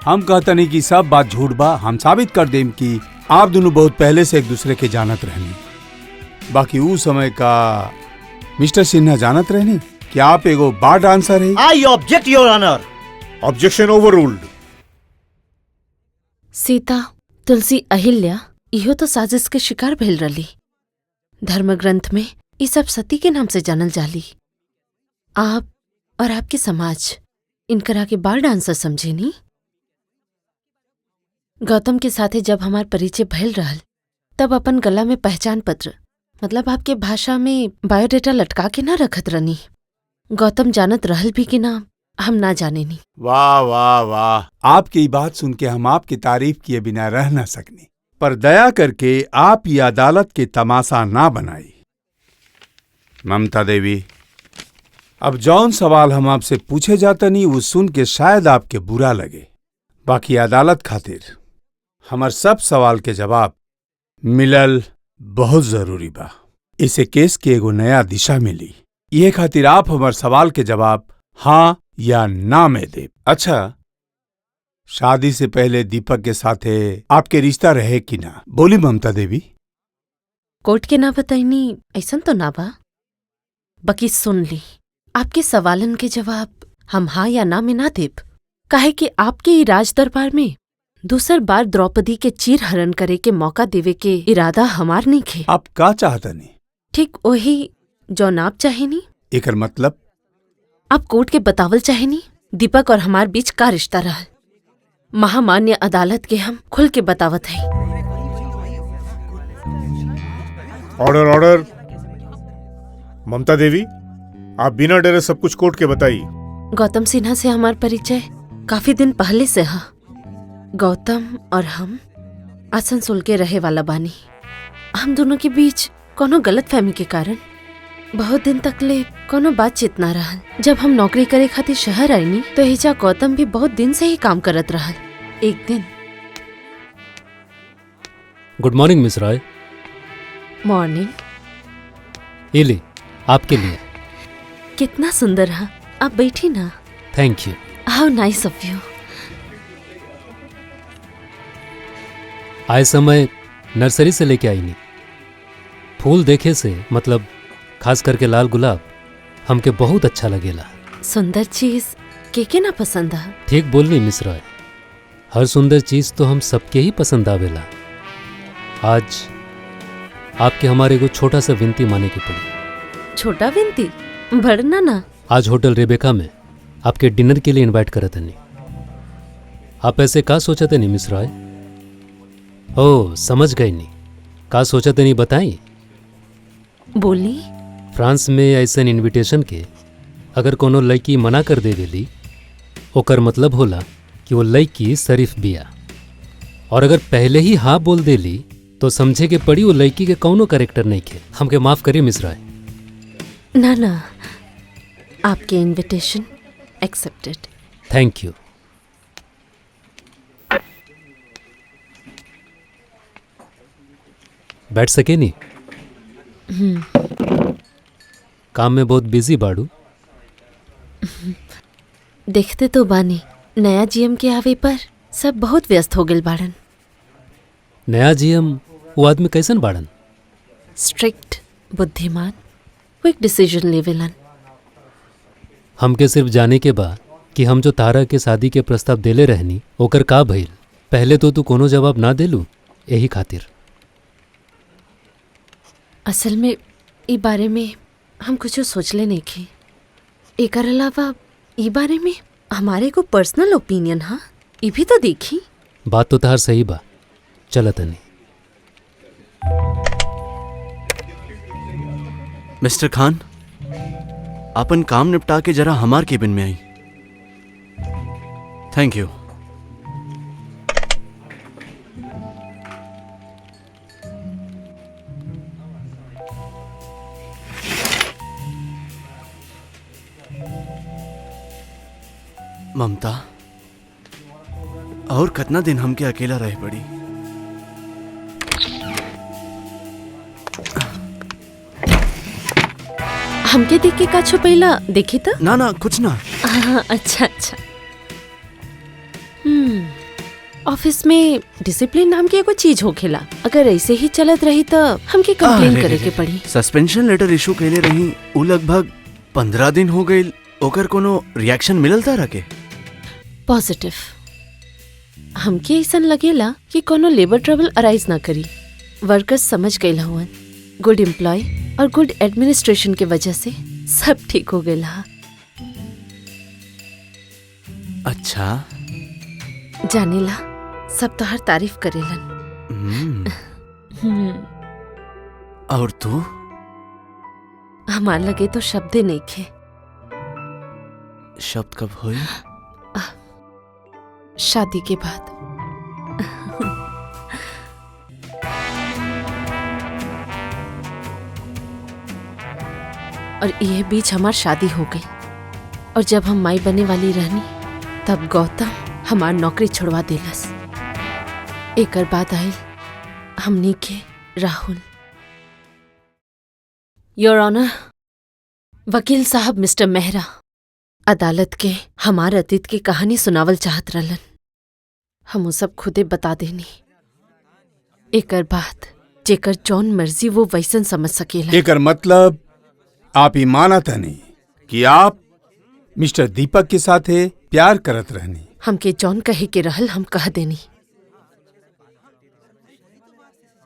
हम कहता नहीं कि सब बात झूठ बा, हम साबित कर देम कि आप दोनों बहुत पहले से एक दूसरे के जानत रहनी। बाकी उस समय का मिस्टर सिन्हा जानत रहनी कि आप एगो बार डांसर है। I object your honour. Objection overruled. Sita, Tulsi, Ahilya इहो तो साजिश के शिकार भेल रली। धर्म ग्रंथ में ये सब सती के नाम से जानल जाली। आप और आपके समाज इनकरा के बार डांसर समझे नी। गौतम के साथे जब हमार परिचय भइल रहल, तब अपन गला में पहचान पत्र, मतलब आपके भाषा में बायोडेटा लटका के ना रखत रनी। गौतम जानत रहल भी कि ना, हम ना जाने नी। वाह वाह वाह, आपकी बात सुन के हम आपकी तारीफ किए बिना रह न सकने, पर दया करके आप ये अदालत के तमाशा ना बनाई। ममता देवी, अब जौन सवाल हम आपसे पूछे जाता नहीं वो सुन के शायद आपके बुरा लगे, बाकी अदालत खातिर हमार सब सवाल के जवाब मिलल बहुत जरूरी बा। इसे केस के एगो नया दिशा मिली, ये खातिर आप हमार सवाल के जवाब हाँ या ना में दे। अच्छा, शादी से पहले दीपक के साथे आपके रिश्ता रहे कि ना? बोली ममता देवी। कोर्ट के ना बताईनी ऐसन तो ना बा, बाकी सुन ली, आपके सवालन के जवाब हम हाँ या ना में ना देब, काहे कि आपके ही राज दरबार में दूसर बार द्रौपदी के चीर हरण करे के मौका देवे के इरादा हमार नहीं खे। आप का चाहता नहीं? ठीक वही जौन आप चाहेनी। एकर मतलब आप कोर्ट के बतावल चाहेनी दीपक और हमार बीच का रिश्ता रहा। महामान्य अदालत के हम खुल के बतावत है। Order order. ममता देवी, आप बिना डरे सब कुछ कोर्ट के बताइए। गौतम सिन्हा से हमार परिचय काफी दिन पहले से हा। गौतम और हम आसनसोल के रहे वाला बानी। हम दोनों के बीच कोनो गलतफहमी के कारण बहुत दिन तक ले कोनो बातचीत ना रहल। जब हम नौकरी करे खातिर शहर आईनी तो हिजा गौतम भी बहुत दिन से ही काम करत रहल। एक दिन। Good morning miss Roy. Morning. ये ले आपके लिए। कितना सुंदर है। आप बैठी ना। Thank you. How nice of you. आए समय नर्सरी से लेके आई नहीं। फूल देखे से मतलब खास करके लाल गुलाब हमके बहुत अच्छा लगेला। सुंदर चीज के ना पसंद है। ठीक बोलनी मिस रॉय, हर सुंदर चीज तो हम सबके ही पसंद आवेला। आज आपके हमारे को छोटा सा विनती माने की पड़ी। छोटा विनती? बढ़ना ना। आज होटल रेबेका में आपके डिनर के लिए इनवाइट करत नहीं। आप ऐसे का सोचते नहीं मिस रॉय? ओह समझ गई नहीं। का सोचते नहीं बताई? बोली। फ्रांस में ऐसा इनविटेशन के अगर कोनो लड़की मना कर देवेली ओकर मतलब होला कि वो लड़की शरीफ बिया। और अगर पहले ही हाँ बोल देली तो समझे के पड़ी वो लड़की के कौनो करेक्टर नहीं खे। हमके माफ करिए मिस राय। ना ना, आपके इनविटेशन एक्सेप्टेड। Thank you. बैठ सके नहीं? काम में बहुत बिजी बाड़ू। देखते तो बानी नया जीएम के आवे पर सब बहुत व्यस्त हो गए बाड़न। नया जीएम वो आदमी कैसन बाड़न? स्ट्रिक्ट, बुद्धिमान, क्विक डिसीजन लेवेलन। हमके सिर्फ जाने के बा कि हम जो तारा के शादी के प्रस्ताव देले रहनी ओकर का भइल। पहले तो तू कोनो जवाब ना देलू, यही खातिर। असल में ई बारे में हम कुछ सोचले नहीं की। एकर अलावा ई बारे में हमारे को पर्सनल ओपिनियन हा, ई भी तो देखी। बात तो तार सही बा, चल तनी। मिस्टर खान, अपन काम निपटा के जरा हमार केबिन में आई। Thank you. ममता, और कितना दिन हमके अकेला रह पड़ी। हमके देख के का छुपैला देखी तो? ना ना कुछ ना। अच्छा अच्छा। ऑफिस में डिसिप्लिन नाम की एगो चीज होखेला, अगर ऐसे ही चलत रही तो हमके कंप्लेन करे के पड़ी। सस्पेंशन लेटर इशू कैले रही, उ लगभग 15 दिन हो गए। ओकर कोनो रिएक्शन मिलल तारा के? पॉजिटिव। हमके ऐसा लगेला कि कोनो लेबर ट्रबल अराइज ना करी। वर्कर्स समझ गए हुआ, गुड एम्प्लॉय और गुड एडमिनिस्ट्रेशन के वजह से सब ठीक हो गया। अच्छा, जानेला सब तो हर तारीफ करेलन। और तू? हमार लगे तो शब्दे नहीं खे। शब्द कब हुई? शादी के बाद। और ये बीच हमार शादी हो गई, और जब हम माई बने वाली रहनी तब गौतम हमार नौकरी छुड़वा देलस। एकर बाद आयल हमनी के राहुल। योर ऑनर, वकील साहब मिस्टर मेहरा अदालत के हमार अतीत की कहानी सुनावल चाहत रहलन। हम वो सब खुदे बता देनी। एकर बाद जेकर जौन मर्जी वो वैसन समझ सकेला। एकर मतलब आप ही मानत नहीं कि आप मिस्टर दीपक के साथ प्यार करत रहनी। हमके जौन कहे के रहल हम कह देनी।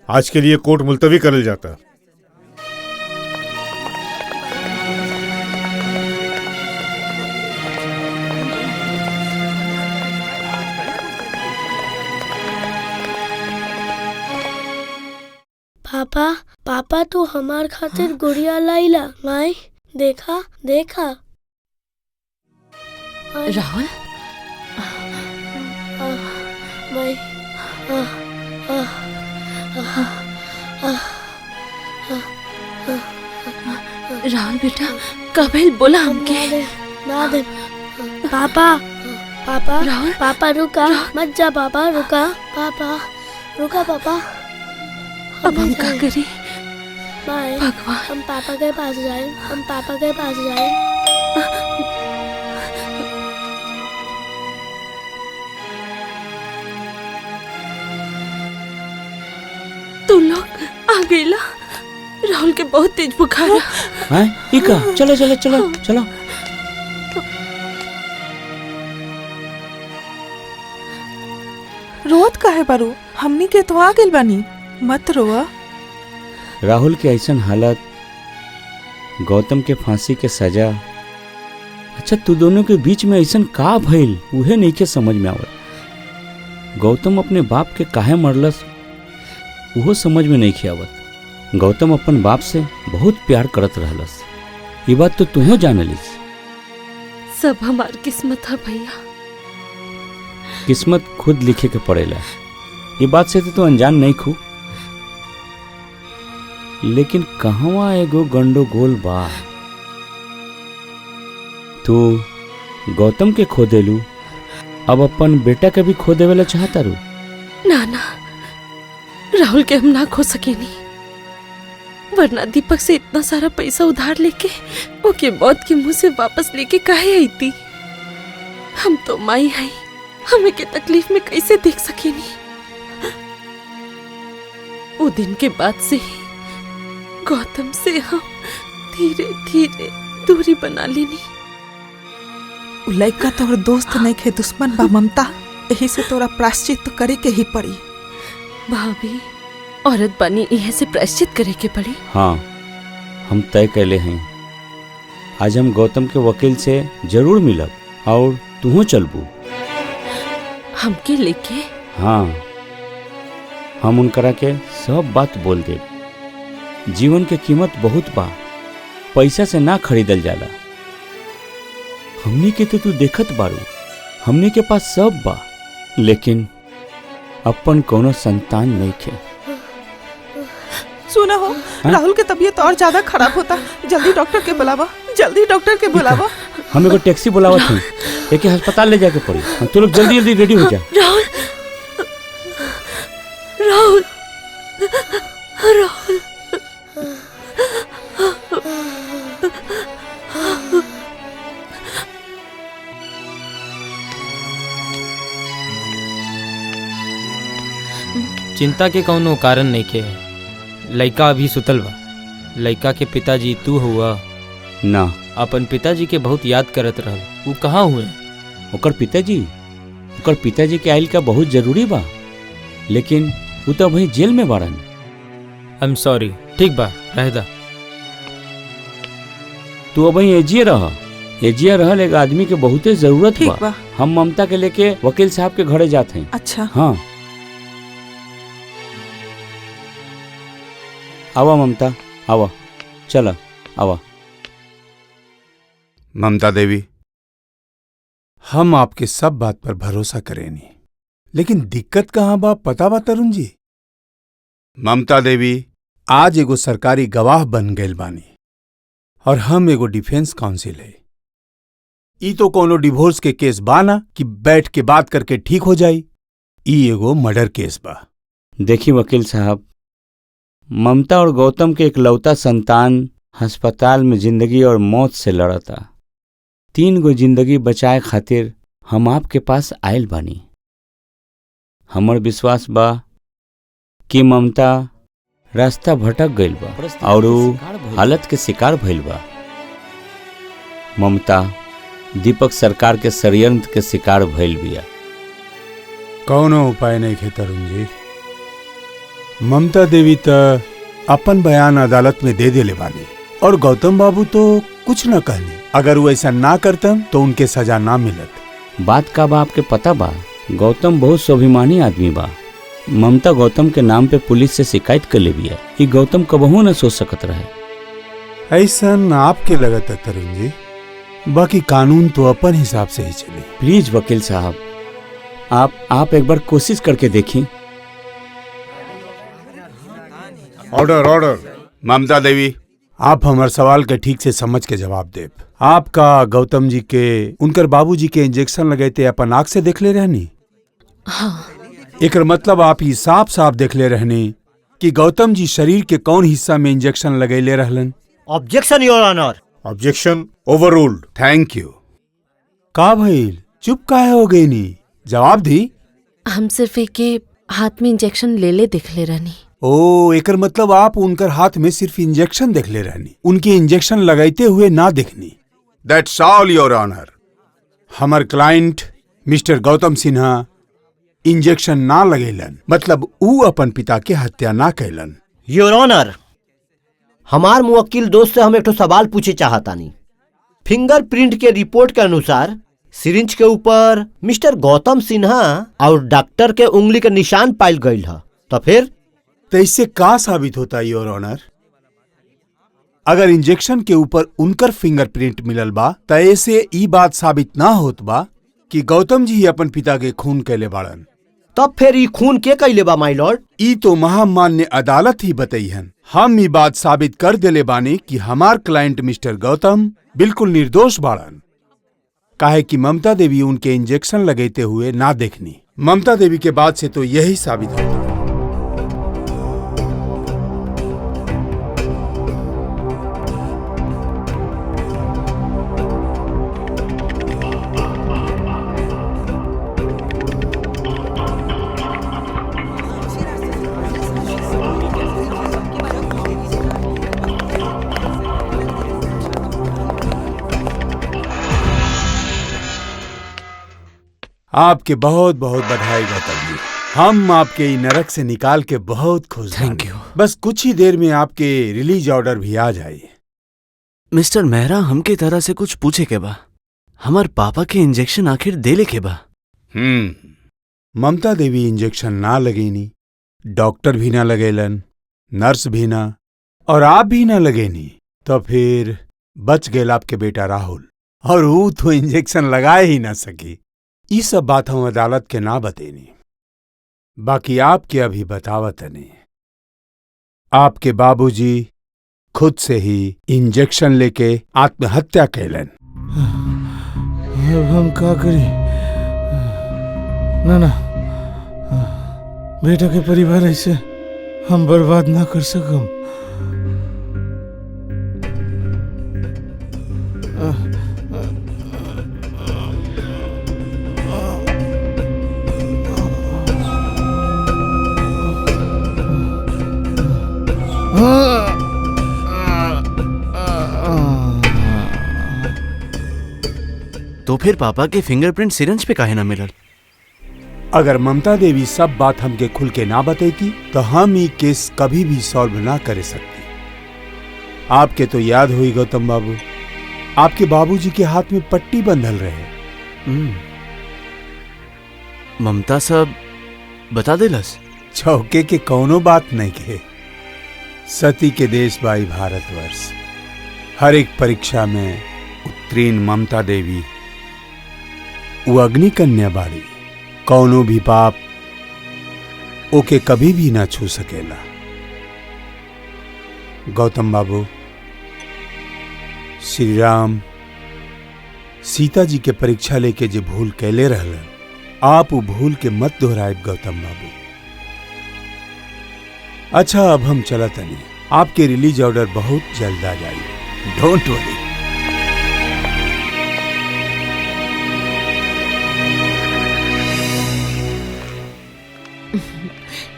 आज के लिए कोर्ट मुलतवी करल जाता। पापा, पापा तू हमार खातिर गुड़िया लाइला। माई देखा देखा। राहुल, माई राहुल बेटा कबील बोला हमके। ना दे पापा। पापा पापा रुका मत जा। पापा रुका। पापा रुका। पापा अब हम क्या करें? भगवान, हम पापा के पास जाए। हम पापा के पास जाए। तू लोग आ गईला। राहुल के बहुत तेज बुखार है। इका चलो चलो चलो चलो। रोत काहे बारू? हमनी के तो आ गइल बानी, मत रोआ। राहुल के ऐसन हालत, गौतम के फांसी के सजा। अच्छा, तू दोनों के बीच में ऐसन का भइल उहे नहीं के समझ में आवत। गौतम अपने बाप के काहे मरलस उहो समझ में नहीं आवत। गौतम अपन बाप से बहुत प्यार करत रहलस, ये बात तो तुहो जानलिस। सब हमार किस्मत है भैया। किस्मत खुद लिखे के पड़ेला। ये बात से तो तू अनजान नहीं खू, लेकिन कहवा एगो गंडोगोल बा। तू गौतम के खो देलू, अब अपन बेटा के भी खो देवेला चाहता रू। ना ना, राहुल के हम ना खो सकेनी, वरना दीपक से इतना सारा पैसा उधार लेके ओके मौत के मुंह से वापस लेके काहे आई थी। हम तो माई हैं, हमें के तकलीफ में कैसे देख सकेनी। वो दिन के बाद से ही गौतम से हम धीरे धीरे दूरी बना लेनी। उ लड़का तोहर दोस्त नहीं खे, दुश्मन बा ममता, यही से तोरा प्रायश्चित तो करे के ही पड़ी। भाभी, औरत बनी यह से प्रायश्चित करे के पड़ी। हाँ, हम तय कैले हैं, आज हम गौतम के वकील से जरूर मिलब और तू चलबू हमके लेके। हाँ, हम उनकरा के सब बात बोल दे। जीवन के कीमत बहुत बा, पैसा से ना खरीदल जाला। हमनी के तो तू देखत बारू, हमनी के पास सब बा, लेकिन अपन कोनो संतान नहीं खे। सुना हो, राहुल की तबीयत और ज्यादा खराब होता, जल्दी डॉक्टर के बुलावा, जल्दी डॉक्टर के बुलावा। हम एगो टैक्सी बुलावत हूँ, एक अस्पताल ले जाके पड़ी। तू लोग जल्दी जल्दी रेडी हो जा। राहुल, राहुल, राहुल, चिंता के कौनो कारण नहीं के। लइका अभी सुतल बा। लइका के पिताजी तू हुआ ना? अपन पिताजी के बहुत याद करत रहल। वो कहाँ हुए? ओकर पिताजी के आइल का बहुत जरूरी बा, लेकिन वो तो वही जेल में बाड़न। I am sorry. ठीक बा, रह दा। तू अब वही एजिए रहल एक आदमी के बहुते जरूरत बा। हम ममता के लेके वकील साहब के घरे जाते हैं। अच्छा। हाँ, आवा ममता, आवा, चला आवा। ममता देवी, हम आपके सब बात पर भरोसा करेनी, लेकिन दिक्कत कहाँ बा पता बा तरुण जी? ममता देवी आज एगो सरकारी गवाह बन गइल बानी और हम एगो डिफेंस काउंसिल है। ई तो कोनो डिवोर्स के केस बा ना कि बैठ के बात करके ठीक हो जाई। ई एगो मर्डर केस बा। देखी वकील साहब, ममता और गौतम के इकलौता संतान अस्पताल में जिंदगी और मौत से लड़ता। 3 गो जिंदगी बचाए खातिर हम आपके पास आयल बानी। हमर विश्वास बा कि ममता रास्ता भटक गइल बा और हालत के शिकार भइल बा। ममता दीपक सरकार के षड्यंत्र के शिकार भइल बिया। कौनो उपाय नहीं खे तरुण जी। ममता देवी तो अपन बयान अदालत में दे देले बानी और गौतम बाबू तो कुछ न कहनी। अगर वो ऐसा ना करतन तो उनके सजा ना मिलत। बात का बा आपके पता बा, गौतम बहुत स्वाभिमानी आदमी बा। ममता गौतम के नाम पे पुलिस से शिकायत कर ले बिया। ये गौतम कबहू न सोच सकत रहे। ऐसा आपके लगत है तरुण जी, बाकी कानून तो अपन हिसाब से ही चले। प्लीज वकील साहब, आप एक बार कोशिश करके देखी। Order order. ममता देवी, आप हमारे सवाल के ठीक से समझ के जवाब देब। आपका गौतम जी के उनकर बाबूजी के इंजेक्शन लगेते अपन आँख से देख ले रहनी? हाँ। एकर मतलब आप ही साफ साफ देख ले रहनी कि गौतम जी शरीर के कौन हिस्सा में इंजेक्शन लगैले रहलन? Objection your honour. Objection overruled. Thank you. का भइल, चुप काहे हो गई नी? जवाब दी। हम सिर्फ एक हाथ में इंजेक्शन ले दिख ले रहनी। ओ, एकर मतलब आप उनकर हाथ में सिर्फ इंजेक्शन देख ले रहनी, उनके इंजेक्शन लगाते हुए ना देखनी। That's all your honour. हमार client mister Gautam Sinha injection ना लगेलन, मतलब ऊ अपन पिता के हत्या ना कैलन। योर ऑनर, हमार मुवक्किल दोस्त से हम एक सवाल पूछे चाहतानी। फिंगरप्रिंट के रिपोर्ट के अनुसार सिरिंज के ऊपर मिस्टर गौतम सिन्हा और डॉक्टर के उंगली के निशान पाइल गईल है, तो फिर तो इससे का साबित होता योर ऑनर? अगर इंजेक्शन के ऊपर उनकर फिंगरप्रिंट मिलल बा तो ऐसे ई बात साबित ना होत बा कि गौतम जी ही अपन पिता के खून कैले बाड़न। तब फिर ई खून के कैले बा माय लॉर्ड? ई तो महामान्य अदालत ही बताई हन। हम ई बात साबित कर देले बानी कि हमार क्लाइंट मिस्टर गौतम बिल्कुल निर्दोष बाड़न, काहे कि ममता देवी उनके इंजेक्शन लगेते हुए ना देखनी। ममता देवी के बाद से तो यही साबित होता। आपके बहुत बहुत बधाई गौतम जी। हम आपके ई नरक से निकाल के बहुत खुश हैं। Thank you. बस कुछ ही देर में आपके रिलीज ऑर्डर भी आ जाए। मिस्टर मेहरा हमके तरह से कुछ पूछे के बा। हमार पापा के इंजेक्शन आखिर देले के बा। ममता देवी इंजेक्शन ना लगेनी, डॉक्टर भी ना लगेलन, नर्स भी ना, और आप भी ना लगेनी, तो फिर बच गेल आपके बेटा राहुल, और वो तो इंजेक्शन लगाए ही ना सकी। ये सब बात हम अदालत के ना बतेनी, बाकी आपके अभी बतावत नहीं। आपके बाबूजी खुद से ही इंजेक्शन लेके आत्महत्या कैलन। अब हम का करी? ना ना, बेटा के परिवार ऐसे हम बर्बाद ना कर सकम। तो फिर पापा के फिंगरप्रिंट सिरिंज पे काहे ना मिलल? अगर ममता देवी सब बात हमके खुल के ना बतेती तो हम ये केस कभी भी सॉल्व ना कर सकती। आपके तो याद हुई गौतम बाबू, आपके बाबूजी के हाथ में पट्टी बंधल रहे। ममता सब बता देलस? चौके के कौनो बात नहीं के। सती के देश बाई भारतवर्ष, हर एक परीक्षा में उत्तीर्ण ममता देवी वो अग्नि कन्या बाड़ी। कौनो भी पाप ओके कभी भी ना छू सकेला। गौतम बाबू, श्री राम सीता जी के परीक्षा लेके जो भूल कैले रहलन, आप वो भूल के मत दोहराए गौतम बाबू। अच्छा, अब हम चलत नहीं। आपके रिलीज ऑर्डर बहुत जल्द आ जाएगी, डोंट वरी।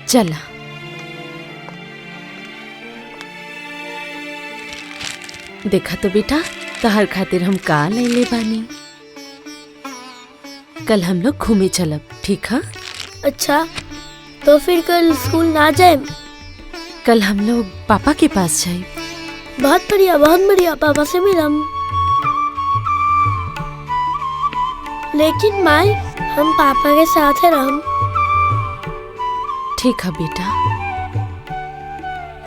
चला। देखा तो बेटा, तहर खातिर हम का ले बानी। कल हम लोग घूमे चलब, ठीक है? अच्छा, तो फिर कल स्कूल ना जाए? कल हम लोग पापा के पास जाए। बहुत बढ़िया, पापा से मिलम। लेकिन माई, हम पापा के साथ रहम। ठीक है बेटा,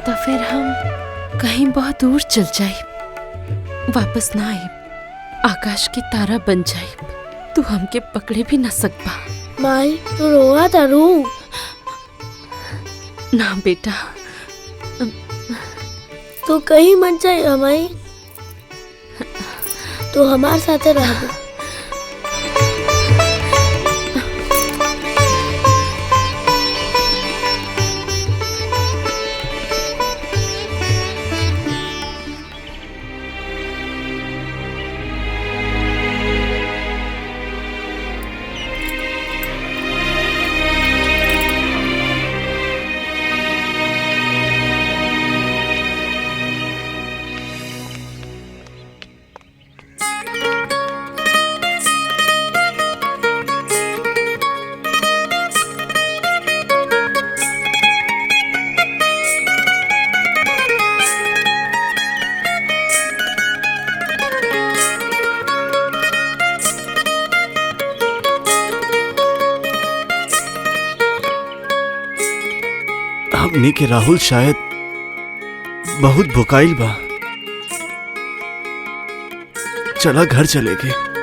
तो फिर हम कहीं बहुत दूर चल जाए, वापस ना आए, आकाश के तारा बन जाए, तू हमके पकड़े भी ना सकबा। माई, तू रोआ था रू। ना बेटा, तू कहीं मत जाए हमारी, तू हमारे साथ रह। हमने के राहुल शायद बहुत भुकाइल बा। चला घर चले गए।